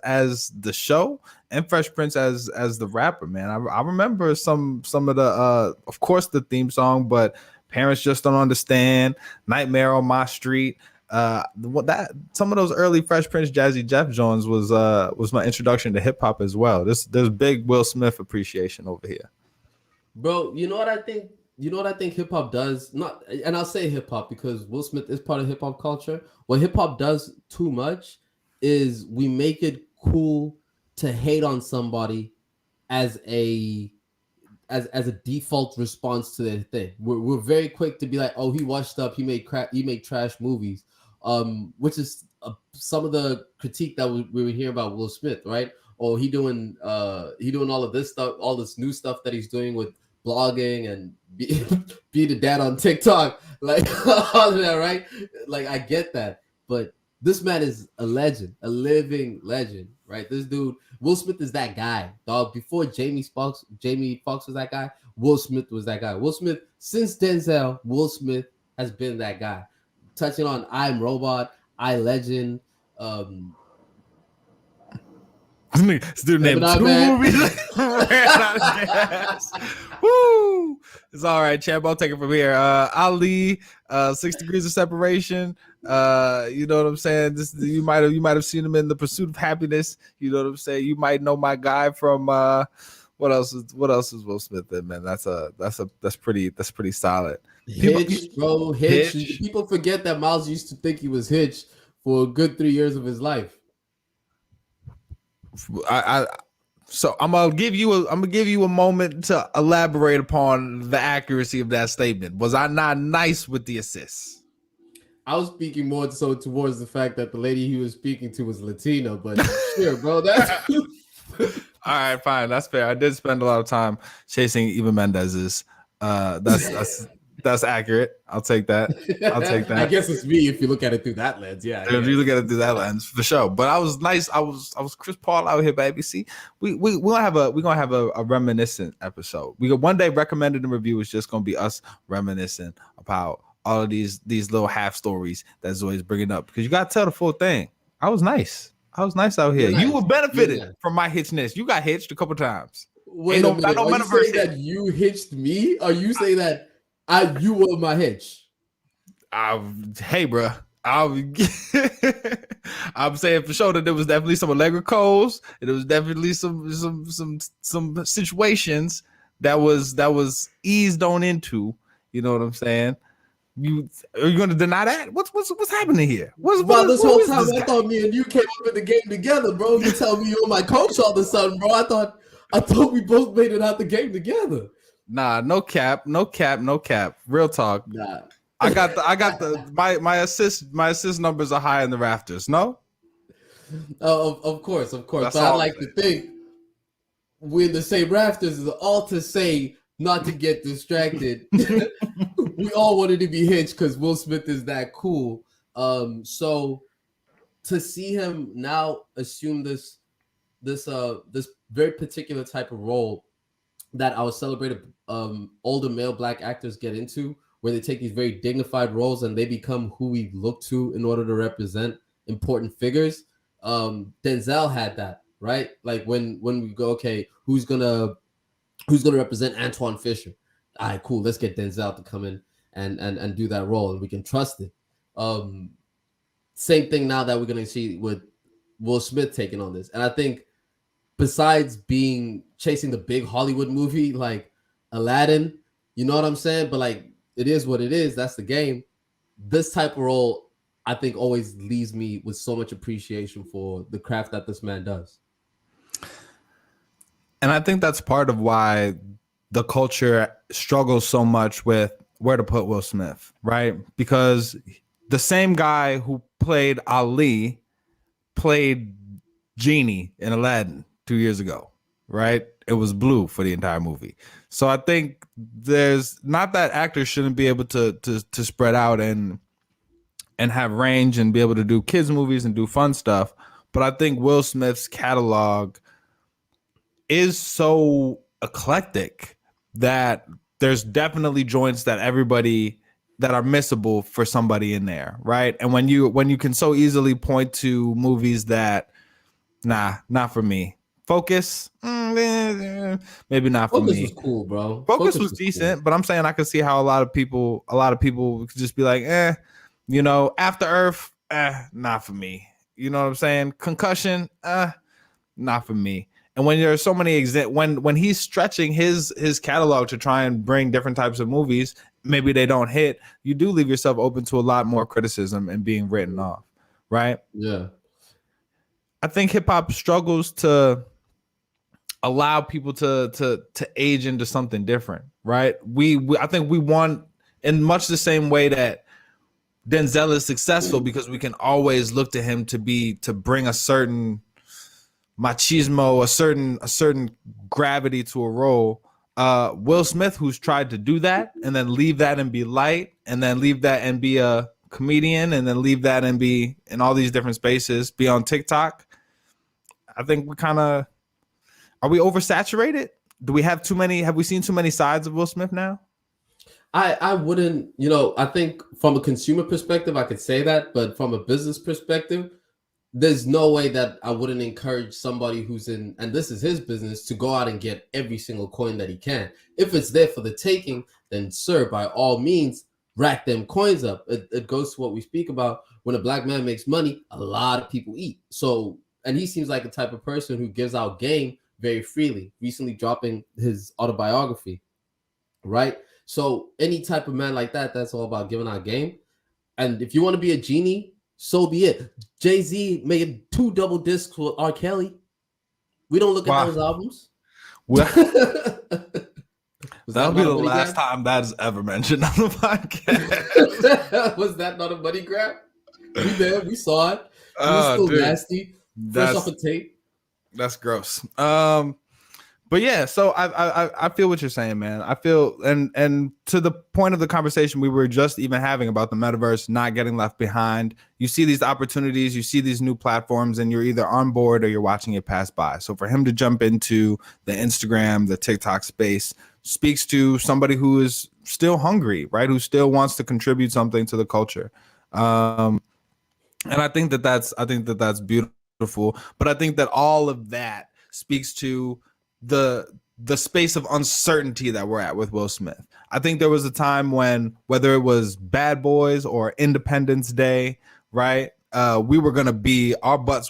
the show and Fresh Prince as the rapper. Man, I remember some of the of course the theme song, but Parents Just Don't Understand, Nightmare on My Street. Some of those early Fresh Prince, Jazzy Jeff Jones was my introduction to hip hop as well. There's big Will Smith appreciation over here. Bro, you know what I think? You know what I think hip hop does? And I'll say hip hop because Will Smith is part of hip hop culture. What hip hop does too much is we make it cool to hate on somebody as a default response to their thing. We're very quick to be like, oh, he washed up, he made trash movies, which is some of the critique that we were hearing about Will Smith, right? Oh, he doing all of this stuff, all this new stuff that he's doing with blogging and be the dad on TikTok, like all of that, right? Like I get that, but this man is a legend, a living legend, right? This dude, Will Smith, is that guy, dog. Before Jamie Foxx was that guy. Will Smith was that guy. Will Smith, since Denzel, Will Smith has been that guy. Touching on I'm Robot, I Legend, this dude named 2 movies. Ran out of gas. Woo! It's all right, champ. I'll take it from here. Ali, 6 Degrees of Separation. You know what I'm saying? You might have seen him in The Pursuit of Happiness. You know what I'm saying? You might know my guy from what else is Will Smith in, man? That's pretty solid. Hitch, bro. Hitch. People forget that Miles used to think he was Hitch for a good 3 years of his life. So I'm gonna give you a moment to elaborate upon the accuracy of that statement. Was I not nice with the assists? I was speaking more so towards the fact that the lady he was speaking to was Latina, but sure, bro. That's all right, fine. That's fair. I did spend a lot of time chasing Eva Mendez's. That's accurate. I'll take that. I guess it's me if you look at it through that lens. Yeah. If you look at it through that lens, for sure. But I was nice. I was Chris Paul out here, baby. See, we're gonna have a reminiscent episode. We got one day recommended and review is just gonna be us reminiscing about all of these little half stories that Zoe's bringing up, because you gotta tell the full thing. I was nice out here. You were benefited from my hitchness. You got hitched a couple times. Wait a minute. Are you saying that you hitched me? Are you saying that you were my hitch? Hey, bro. I'm saying for sure that there was definitely some Allegra Coles, and there was definitely some situations that was eased on into. You know what I'm saying? Are you going to deny that? What's happening here? This whole time I thought me and you came up in the game together, bro. You tell me you're my coach all of a sudden, bro. I thought we both made it out the game together. Nah, no cap. Real talk. Nah. I got my assist numbers are high in the rafters. No? Of course. That's but I like to think we're in the same rafters is all to say not to get distracted. We all wanted to be hitched because Will Smith is that cool. So to see him now assume this very particular type of role that our celebrated older male black actors get into, where they take these very dignified roles and they become who we look to in order to represent important figures. Denzel had that, right? Like when we go, okay, who's gonna who's going to represent Antoine Fisher? All right, cool. Let's get Denzel to come in and do that role, and we can trust it. Same thing now that we're going to see with Will Smith taking on this. And I think besides chasing the big Hollywood movie like Aladdin, you know what I'm saying? But like, it is what it is. That's the game. This type of role, I think, always leaves me with so much appreciation for the craft that this man does. And I think that's part of why the culture struggles so much with where to put Will Smith, right? Because the same guy who played Ali played Genie in Aladdin 2 years ago, right? It was blue for the entire movie. So I think there's not that actors shouldn't be able to spread out and have range and be able to do kids movies and do fun stuff. But I think Will Smith's catalog is so eclectic that there's definitely joints that are missable for somebody in there, right? And when you can so easily point to movies that, nah, not for me. Focus, maybe not for Focus me. was cool, bro. Focus was decent, cool. But I'm saying I could see how a lot of people could just be like, After Earth, not for me. You know what I'm saying? Concussion, not for me. And when there's so many when he's stretching his catalog to try and bring different types of movies, maybe they don't hit, you do leave yourself open to a lot more criticism and being written off, right? Yeah. I think hip hop struggles to allow people to age into something different, right? I think we want, in much the same way that Denzel is successful, because we can always look to him to bring a certain machismo, a certain gravity to a role. Will Smith, who's tried to do that and then leave that and be light, and then leave that and be a comedian, and then leave that and be in all these different spaces, be on TikTok. I think are we oversaturated? Do we have have we seen too many sides of Will Smith now? I wouldn't, I think from a consumer perspective, I could say that, but from a business perspective, there's no way that I wouldn't encourage somebody who's and this is his business, to go out and get every single coin that he can. If it's there for the taking, then sir, by all means, rack them coins up. It goes to what we speak about. When a black man makes money, a lot of people eat. So, and he seems like the type of person who gives out game very freely, recently dropping his autobiography, right? So any type of man like that, that's all about giving out game. And if you want to be a genie, so be it. Jay-Z made 2 double discs with R. Kelly. We don't look at those albums. Well, that'll be the last time that is ever mentioned on the podcast. Was that not a money grab? We saw it. It was still nasty. Fresh off a tape. That's gross. But yeah, so I feel what you're saying, man. I feel and to the point of the conversation we were just even having about the metaverse not getting left behind. You see these opportunities, you see these new platforms, and you're either on board or you're watching it pass by. So for him to jump into the Instagram, the TikTok space speaks to somebody who is still hungry, right? Who still wants to contribute something to the culture. And I think that's beautiful. But I think that all of that speaks to the space of uncertainty that we're at with Will Smith. I think there was a time when, whether it was Bad Boys or Independence Day, right? Our butts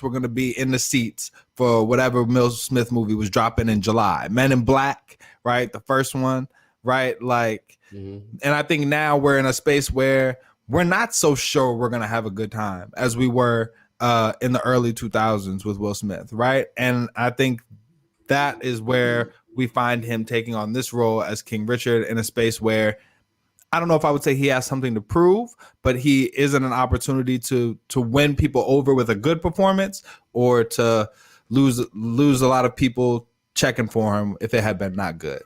were going to be in the seats for whatever Will Smith movie was dropping in July. Men in Black, right? The first one, right? Like, and I think now we're in a space where we're not so sure we're going to have a good time as we were in the early 2000s with Will Smith, right? And I think that is where we find him taking on this role as King Richard, in a space where I don't know if I would say he has something to prove, but he is in an opportunity to win people over with a good performance, or to lose a lot of people checking for him if it had been not good.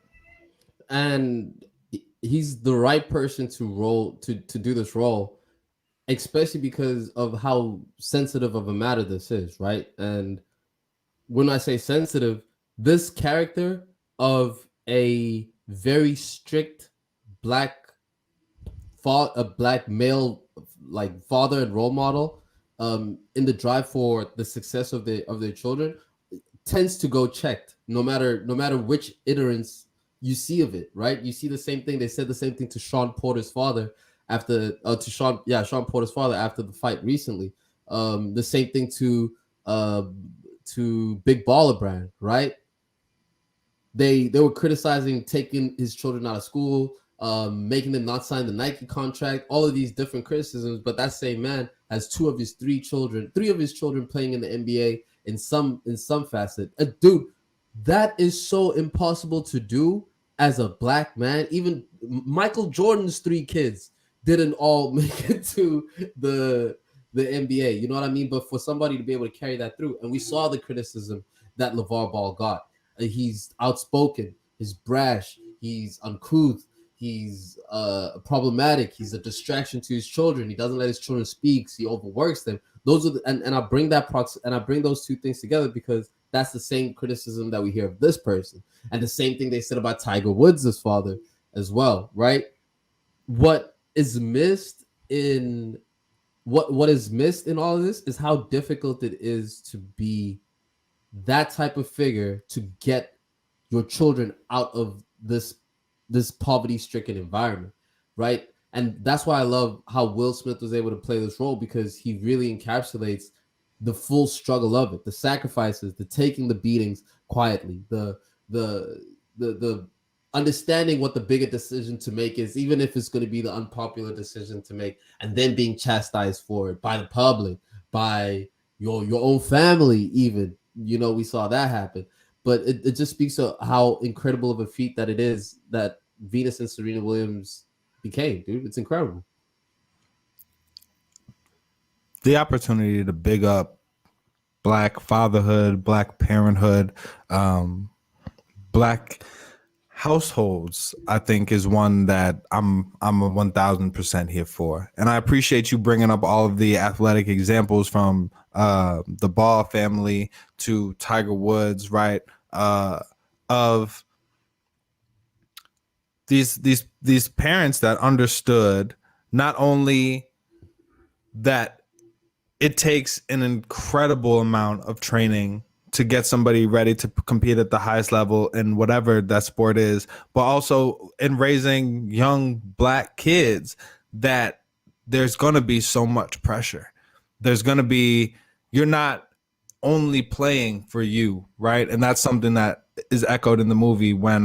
And he's the right person to do this role, especially because of how sensitive of a matter this is, right? And when I say sensitive, this character of a very strict black male, like, father and role model, in the drive for the success of their children, tends to go checked, no matter which iterance you see of it, right? You see the same thing. They said the same thing to Sean Porter's father after Sean Porter's father after the fight recently. The same thing to Big Baller Brand, right? They were criticizing taking his children out of school, making them not sign the Nike contract, all of these different criticisms. But that same man has three of his children playing in the NBA in some facet. Dude, that is so impossible to do as a black man. Even Michael Jordan's 3 kids didn't all make it to the NBA. You know what I mean? But for somebody to be able to carry that through, and we saw the criticism that LeVar Ball got. He's outspoken, he's brash, he's uncouth, he's problematic, he's a distraction to his children. He doesn't let his children speak, he overworks them. Those are and I bring those two things together because that's the same criticism that we hear of this person, and the same thing they said about Tiger Woods' father as well, right? What is missed in all of this is how difficult it is to be that type of figure to get your children out of this poverty-stricken environment, right? And that's why I love how Will Smith was able to play this role, because he really encapsulates the full struggle of it, the sacrifices, the taking the beatings quietly, the understanding what the bigger decision to make is, even if it's going to be the unpopular decision to make, and then being chastised for it by the public, by your own family even. You know, we saw that happen. But it just speaks to how incredible of a feat that it is that Venus and Serena Williams became, dude. It's incredible. The opportunity to big up Black fatherhood, Black parenthood, Black households, I think, is one that I'm a 1,000% here for. And I appreciate you bringing up all of the athletic examples from the Ball family to Tiger Woods, right? Of these parents that understood not only that it takes an incredible amount of training to get somebody ready to compete at the highest level in whatever that sport is, but also in raising young Black kids, that there's going to be so much pressure. There's going to be, you're not only playing for you, right? And that's something that is echoed in the movie when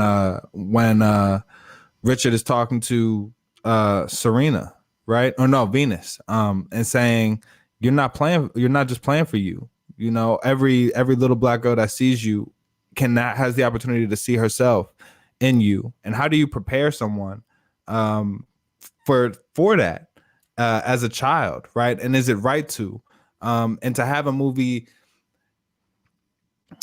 Richard is talking to Serena, right? Or no, Venus, and saying, you're not just playing for you. You know, every little Black girl that sees you has the opportunity to see herself in you. And how do you prepare someone for that as a child, right? And is it right to? And to have a movie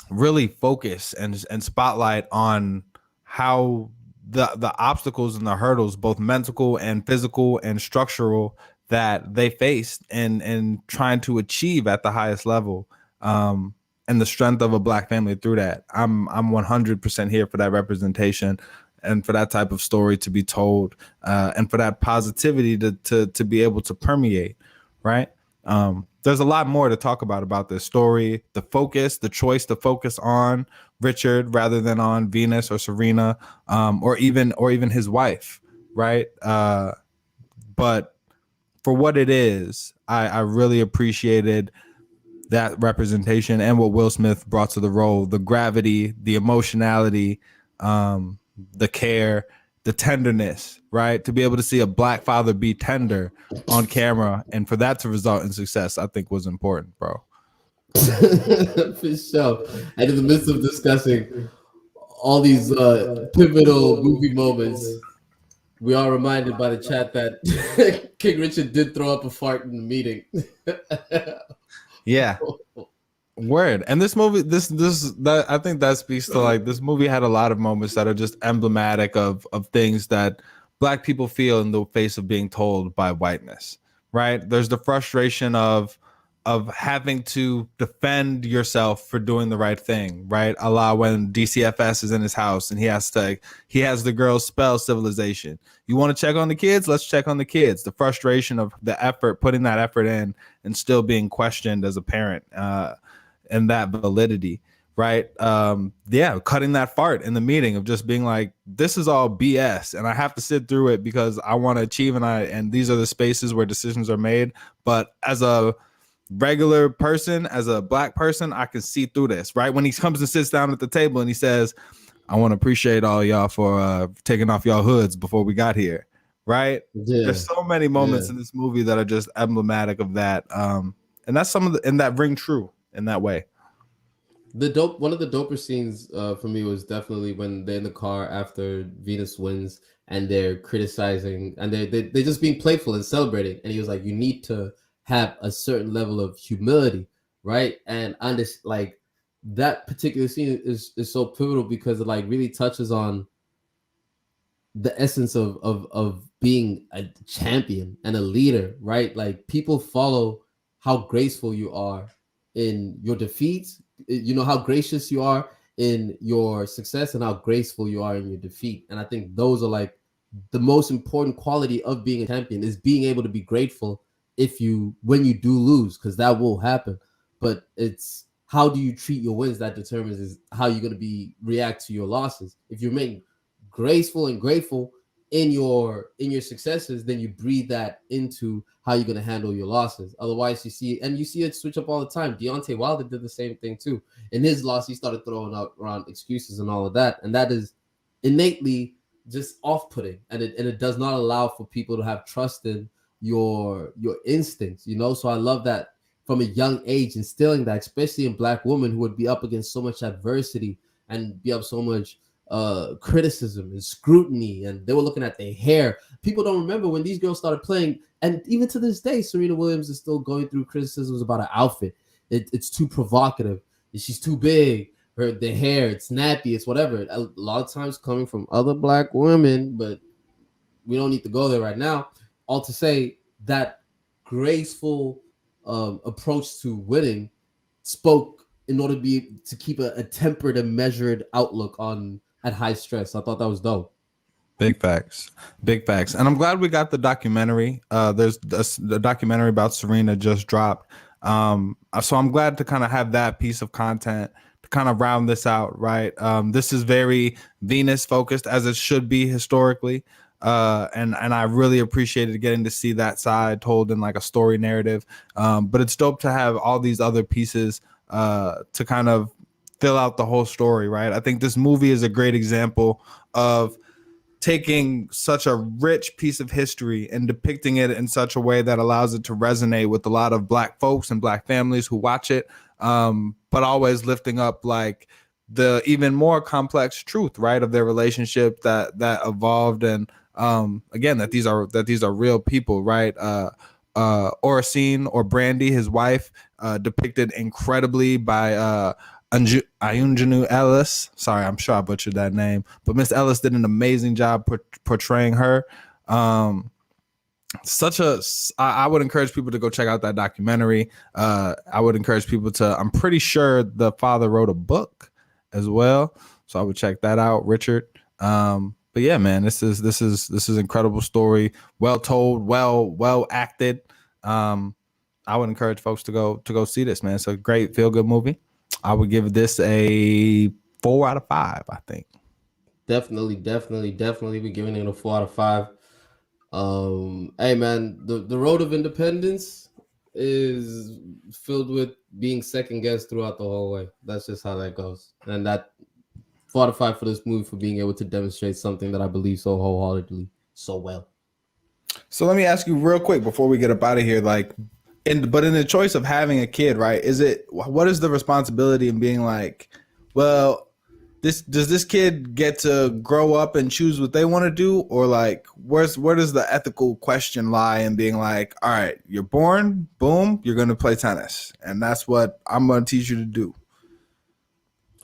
really focus and spotlight on how the obstacles and the hurdles, both mental and physical and structural, that they faced and trying to achieve at the highest level, and the strength of a Black family through that. I'm 100% here for that representation and for that type of story to be told, and for that positivity to be able to permeate, right? There's a lot more to talk about this story, the choice to focus on Richard rather than on Venus or Serena, or even his wife, right? But for what it is, I really appreciated that representation and what Will Smith brought to the role, the gravity, the emotionality, the care, the tenderness, right? To be able to see a Black father be tender on camera and for that to result in success, I think was important, bro. For sure. And in the midst of discussing all these pivotal movie moments, we are reminded by the chat that King Richard did throw up a fart in the meeting. Yeah. Word. And this movie, that I think that speaks to, like, this movie had a lot of moments that are just emblematic of things that Black people feel in the face of being told by whiteness, right? There's the frustration of having to defend yourself for doing the right thing, right? A la when DCFS is in his house and he has the girls spell civilization. You want to check on the kids? Let's check on the kids. The frustration of the effort, putting that effort in and still being questioned as a parent, and that validity. right? Yeah, cutting that fart in the meeting of just being like, this is all BS, and I have to sit through it because I want to achieve, and these are the spaces where decisions are made. But as a regular person, as a black person, I can see through this, right? When he comes and sits down at the table and he says, I want to appreciate all y'all for taking off y'all hoods before we got here, right? Yeah. There's so many moments Yeah. in this movie that are just emblematic of that. And that's some of the, and that ring true in that way. One of the doper scenes for me was definitely when they're in the car after Venus wins and they're criticizing and they're just being playful and celebrating. And he was like, you need to have a certain level of humility, right? And like that particular scene is so pivotal because it like really touches on the essence of being a champion and a leader, right? Like people follow how graceful you are in your defeats, you know, how gracious you are in your success and how graceful you are in your defeat. And I think those are like the most important quality of being a champion is being able to be grateful when you do lose, because that will happen. But it's how do you treat your wins that determines is how you're going to react to your losses. If you're making graceful and grateful in your successes, then you breathe that into how you're going to handle your losses. Otherwise, you see it switch up all the time. Deontay Wilder did the same thing too. In his loss, he started throwing out around excuses and all of that, and that is innately just off-putting, and it does not allow for people to have trust in your instincts, you know. So I love that from a young age, instilling that, especially in Black women who would be up against so much adversity and be up so much criticism and scrutiny, and they were looking at their hair. People don't remember when these girls started playing, and even to this day, Serena Williams is still going through criticisms about her outfit. It's too provocative. She's too big. The hair, it's nappy. It's whatever. A lot of times coming from other Black women, but we don't need to go there right now. All to say that graceful approach to winning spoke in order to keep a tempered and measured outlook at high stress. I thought that was dope. Big facts, and I'm glad we got the documentary. There's the documentary about Serena just dropped, so I'm glad to kind of have that piece of content to kind of round this out, right? This is very Venus focused, as it should be historically, and I really appreciated getting to see that side told in like a story narrative. But it's dope to have all these other pieces to kind of fill out the whole story, right? I think this movie is a great example of taking such a rich piece of history and depicting it in such a way that allows it to resonate with a lot of Black folks and Black families who watch it, but always lifting up like the even more complex truth, right, of their relationship that evolved, and again that these are real people, right? Oracene, or Brandy, his wife, depicted incredibly by Ayunjanu Ellis. Sorry, I'm sure I butchered that name, but Miss Ellis did an amazing job portraying her. I would encourage people to go check out that documentary. I would encourage people to, I'm pretty sure the father wrote a book as well, so I would check that out, Richard. But yeah, man, this is incredible story, well told, well acted. I would encourage folks to go see this, man. It's a great feel good movie. I would give this a 4 out of 5, I think. Definitely. We're giving it a 4 out of 5. Hey man, the road of independence is filled with being second guessed throughout the whole way. That's just how that goes. And that 4 out of 5 for this movie for being able to demonstrate something that I believe so wholeheartedly so well. So let me ask you real quick before we get up out of here, like, in the choice of having a kid, right? What is the responsibility in being like, well, does this kid get to grow up and choose what they want to do, or like where does the ethical question lie in being like, all right, you're born, boom, you're going to play tennis, and that's what I'm going to teach you to do?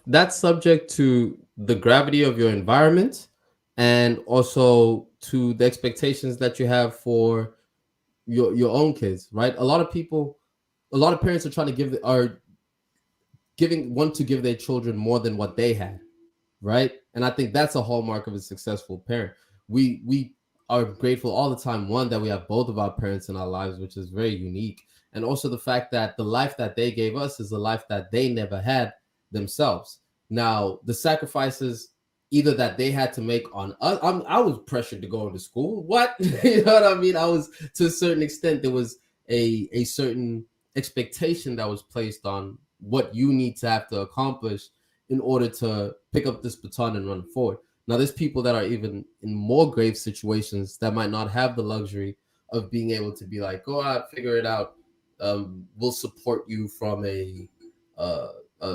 That's subject to the gravity of your environment and also to the expectations that you have for your own kids, right? A lot of parents are trying to want to give their children more than what they had, right? And I think that's a hallmark of a successful parent. We are grateful all the time, one, that we have both of our parents in our lives, which is very unique, and also the fact that the life that they gave us is a life that they never had, themselves. Now, the sacrifices either that they had to make on us, I was pressured to go to school. What? You know what I mean? I was, to a certain extent, there was a certain expectation that was placed on what you need to have to accomplish in order to pick up this baton and run forward. Now, there's people that are even in more grave situations that might not have the luxury of being able to be like, go out, figure it out. We'll support you from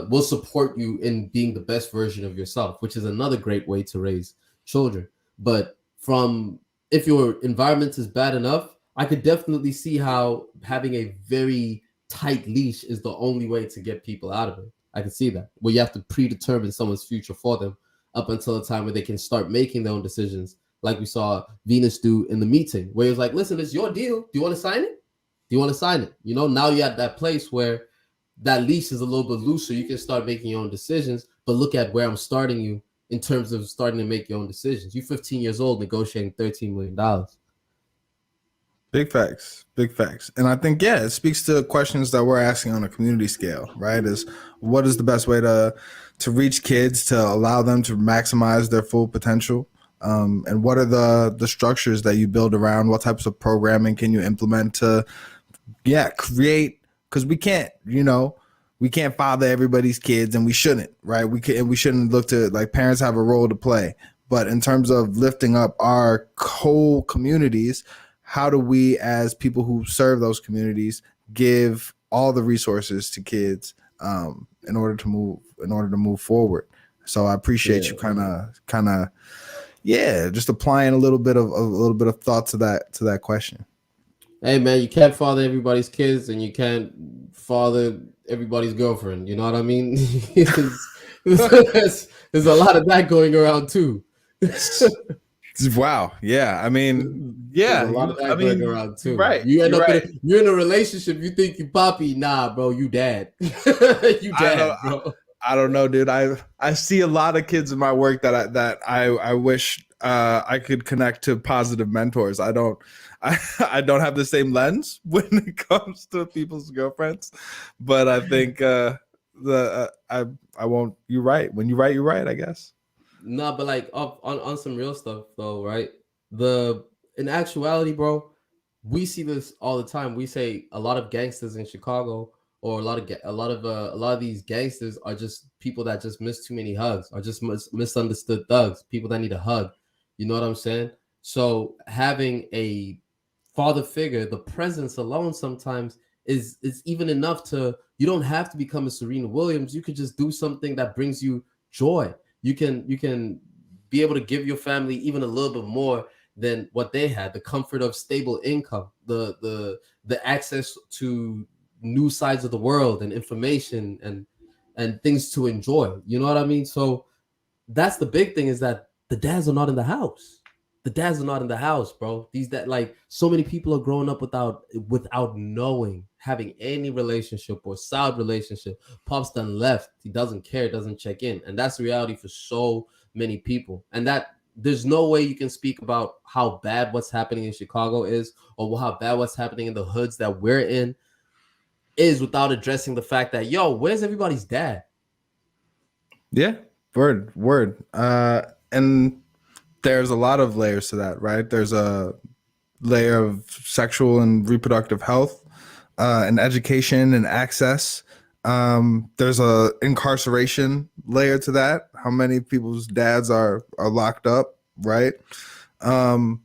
we'll support you in being the best version of yourself, which is another great way to raise children. But if your environment is bad enough, I could definitely see how having a very tight leash is the only way to get people out of it. I can see that, where you have to predetermine someone's future for them up until a time where they can start making their own decisions, like we saw Venus do in the meeting, where he was like, listen, it's your deal. Do you want to sign it? Do you want to sign it? You know, now you're at that place where that leash is a little bit looser. You can start making your own decisions, but look at where I'm starting you in terms of starting to make your own decisions. You're 15 years old negotiating $13 million. Big facts, big facts. And I think, yeah, it speaks to questions that we're asking on a community scale, right? Is what is the best way to reach kids, to allow them to maximize their full potential? And what are the structures that you build around? What types of programming can you implement to, create? Because we can't father everybody's kids, and we shouldn't, right? We shouldn't look to, like, parents have a role to play. But in terms of lifting up our whole communities, how do we, as people who serve those communities, give all the resources to kids in order to move forward? So I appreciate you kind of just applying a little bit of thought to that question. Hey man, you can't father everybody's kids, and you can't father everybody's girlfriend. You know what I mean? there's a lot of that going around too. Wow. Yeah. I mean, yeah. There's a lot of that going around too. Right. You're in a relationship. You think you poppy? Nah, bro. You dad. You dad, bro. I don't know, dude. I see a lot of kids in my work that I wish I could connect to positive mentors. I don't have the same lens when it comes to people's girlfriends, but I think I won't. You're right. When you're right, you're right, I guess. No, but like on some real stuff though, right? In actuality, bro, we see this all the time. We say a lot of gangsters in Chicago, or a lot of these gangsters are just people that just miss too many hugs, or just misunderstood thugs, people that need a hug. You know what I'm saying? So having a father figure, the presence alone sometimes is even enough to. You don't have to become a Serena Williams. You could just do something that brings you joy. You can be able to give your family even a little bit more than what they had, the comfort of stable income, the access to new sides of the world and information and things to enjoy. You know what I mean? So that's the big thing, is that the dads are not in the house. The dads are not in the house, bro. So many people are growing up without knowing, having any relationship or solid relationship. Pop's done left. He doesn't care, doesn't check in. And that's the reality for so many people. And that there's no way you can speak about how bad what's happening in Chicago is, or how bad what's happening in the hoods that we're in is, without addressing the fact that, where's everybody's dad? Yeah, word. And there's a lot of layers to that, right? There's a layer of sexual and reproductive health, and education and access. There's a incarceration layer to that. How many people's dads are locked up, right? And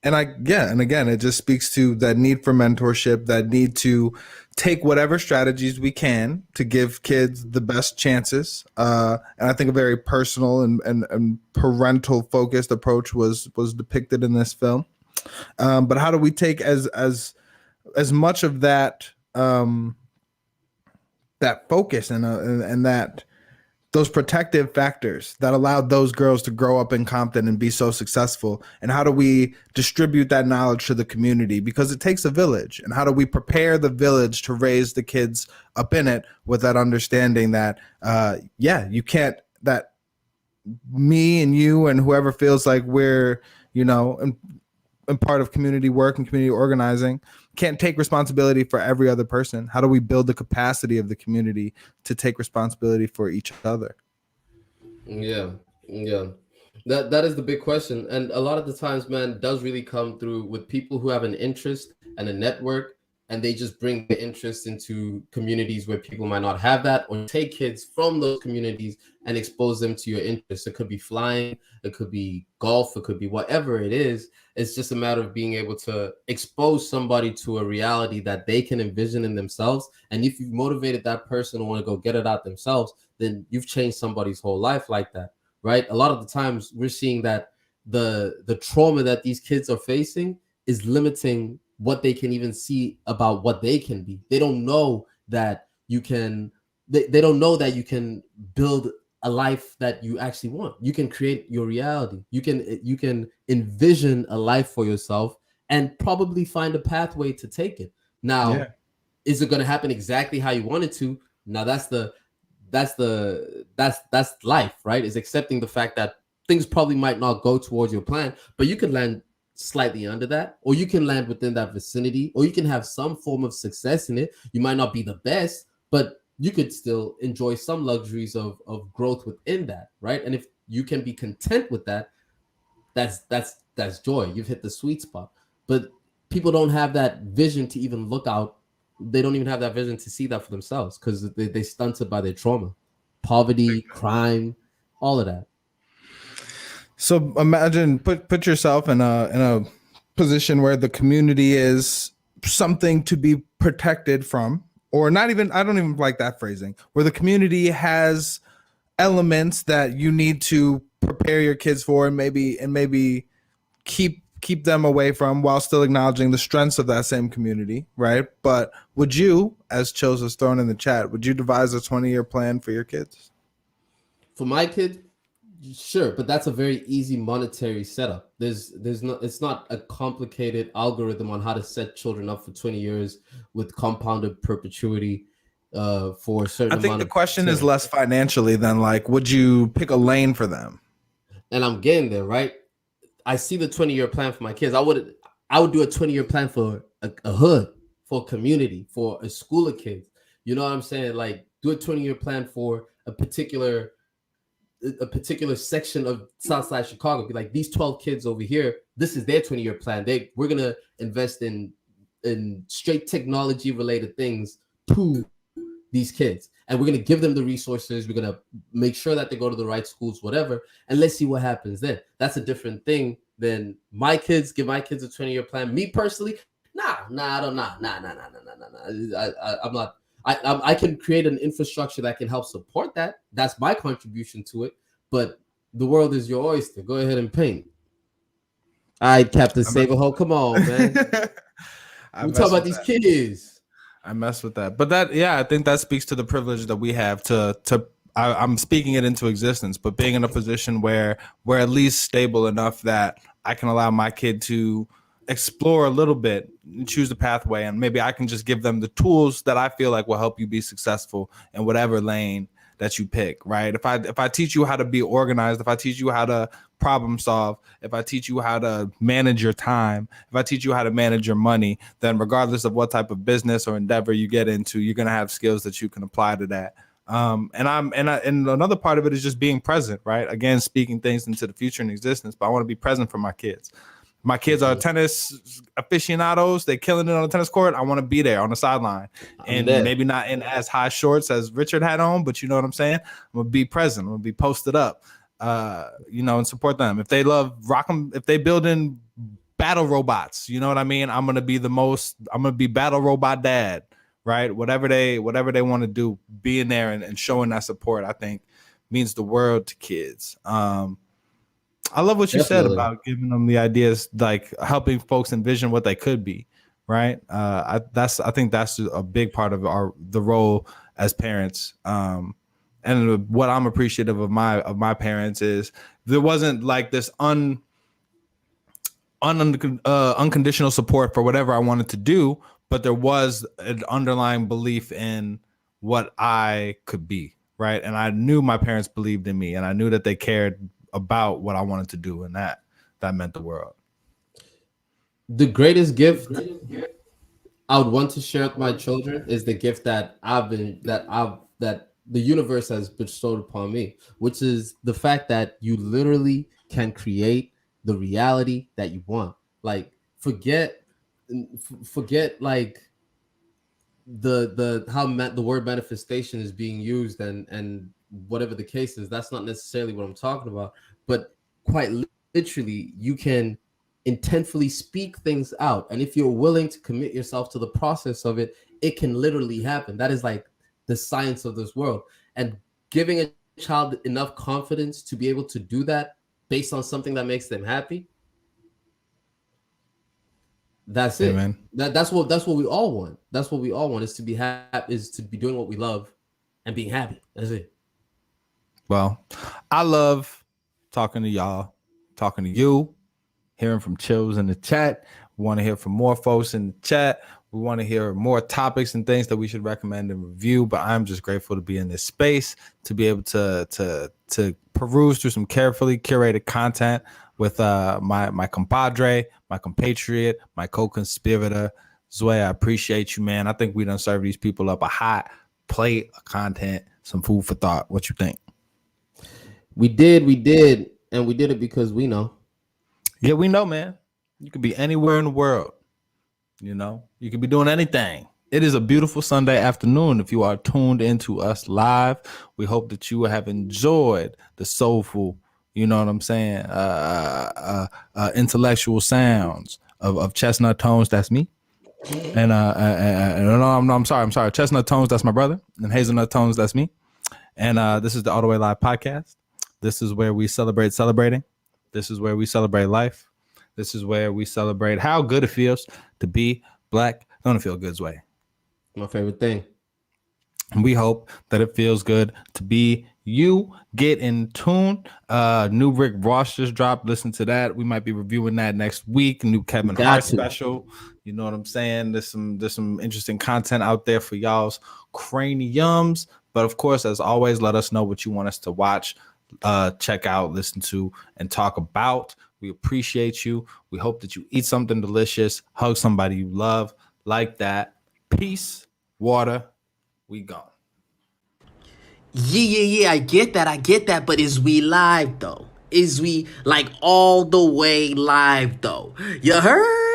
again, it just speaks to that need for mentorship, that need to take whatever strategies we can to give kids the best chances. And I think a very personal and parental focused approach was depicted in this film. But how do we take as much of that that focus and that those protective factors that allowed those girls to grow up in Compton and be so successful, and how do we distribute that knowledge to the community? Because it takes a village. And how do we prepare the village to raise the kids up in it with that understanding that, you can't, that me and you and whoever feels like we're, and part of community work and community organizing, can't take responsibility for every other person. How do we build the capacity of the community to take responsibility for each other? Yeah, yeah. That is the big question. And a lot of the times, man, it does really come through with people who have an interest and a network, and they just bring the interest into communities where people might not have that, or take kids from those communities and expose them to your interests. It could be flying, it could be golf, it could be whatever it is. It's just a matter of being able to expose somebody to a reality that they can envision in themselves. And if you've motivated that person to want to go get it out themselves, then you've changed somebody's whole life like that, right? A lot of the times we're seeing that the trauma that these kids are facing is limiting what they can even see about what they can be. They don't know that you can, they don't know that you can build a life that you actually want. You can create your reality. You can envision a life for yourself and probably find a pathway to take it. Now, is it going to happen exactly how you want it to? Now that's life, right? Is accepting the fact that things probably might not go towards your plan, but you can land slightly under that, or you can land within that vicinity, or you can have some form of success in it. You might not be the best, but you could still enjoy some luxuries of growth within that, right? And if you can be content with that, that's joy. You've hit the sweet spot. But people don't have that vision to even look out. They don't even have that vision to see that for themselves, because they stunted by their trauma, poverty, crime, all of that. So imagine put yourself in a position where the community is something to be protected from, or not even, I don't even like that phrasing, where the community has elements that you need to prepare your kids for and maybe keep them away from, while still acknowledging the strengths of that same community, right? But would you, as Chills was thrown in the chat, would you devise a 20-year plan for your kids? For my kid, sure, but that's a very easy monetary setup. There's no, it's not a complicated algorithm on how to set children up for 20 years with compounded perpetuity for a certain amount. I think the question is less financially than like, would you pick a lane for them? And I'm getting there, right? I see the 20-year plan for my kids. I would do a 20-year plan for a hood, for a community, for a school of kids. You know what I'm saying? Like, do a 20-year plan for a particular section of Southside Chicago. Be like, these 12 kids over here, this is their 20-year plan. We're gonna invest in straight technology related things to these kids, and we're gonna give them the resources. We're gonna make sure that they go to the right schools, whatever, and let's see what happens then. That's a different thing than my kids. Give my kids a 20-year plan. Me personally, I'm not. I can create an infrastructure that can help support that. That's my contribution to it. But the world is your oyster. Go ahead and paint. All right, Captain Saberho, come on, man. We talk about these kids. I mess with that, but I think that speaks to the privilege that we have I'm speaking it into existence, but being in a position where we're at least stable enough that I can allow my kid to explore a little bit and choose a pathway, and maybe I can just give them the tools that I feel like will help you be successful in whatever lane that you pick, right? If I teach you how to be organized, if I teach you how to problem solve, if I teach you how to manage your time, if I teach you how to manage your money, then regardless of what type of business or endeavor you get into, you're going to have skills that you can apply to that. And another part of it is just being present, right? Again, speaking things into the future and existence, but I want to be present for my kids. My kids are tennis aficionados. They're killing it on the tennis court. I want to be there on the sideline, and maybe not in as high shorts as Richard had on, but you know what I'm saying? I'm going to be present. I'm going to be posted up, and support them. If they love rock them, if they build in battle robots, you know what I mean? I'm going to be battle robot dad, right? Whatever they want to do, being there and showing that support, I think means the world to kids. I love what you said about giving them the ideas, like helping folks envision what they could be, right? I think that's a big part of the role as parents. And what I'm appreciative of my parents is there wasn't like this unconditional support for whatever I wanted to do, but there was an underlying belief in what I could be, right? And I knew my parents believed in me, and I knew that they cared about what I wanted to do, and that meant the world. The greatest gift I would want to share with my children is the gift that that the universe has bestowed upon me, which is the fact that you literally can create the reality that you want. Like forget like the word manifestation is being used and whatever the case is. That's not necessarily what I'm talking about, but quite literally you can intentfully speak things out, and if you're willing to commit yourself to the process of it, it can literally happen. That is like the science of this world, and giving a child enough confidence to be able to do that based on something that makes them happy, that's it. Amen. That's what we all want. That's what we all want, is to be happy, is to be doing what we love and being happy. That's it. Well, I love talking to y'all, talking to you, hearing from Chills in the chat. We want to hear from more folks in the chat. We want to hear more topics and things that we should recommend and review. But I'm just grateful to be in this space, to be able to peruse through some carefully curated content with my compadre, my compatriot, my co-conspirator, Zway. I appreciate you, man. I think we done serve these people up a hot plate of content, some food for thought. What you think? We did, and we did it because we know. Yeah, we know, man. You could be anywhere in the world. You know, you could be doing anything. It is a beautiful Sunday afternoon. If you are tuned into us live, we hope that you have enjoyed the soulful, you know what I'm saying, intellectual sounds of Chestnut Tones. That's me. And I'm sorry. Chestnut Tones, that's my brother. And Hazelnut Tones, that's me. And this is the All the Way Live podcast. This is where we celebrate celebrating. This is where we celebrate life. This is where we celebrate how good it feels to be black. Don't it feel good, Zway? My favorite thing. And we hope that it feels good to be you. Get in tune. New Rick Ross just dropped. Listen to that. We might be reviewing that next week. New Kevin Hart special. You know what I'm saying? There's some interesting content out there for y'all's craniums. But of course, as always, let us know what you want us to watch, check out, listen to, and talk about. We appreciate you. We hope that you eat something delicious, hug somebody you love, like that. Peace, water, we gone. Yeah, I get that, but is we live though? Is we like all the way live though? You heard?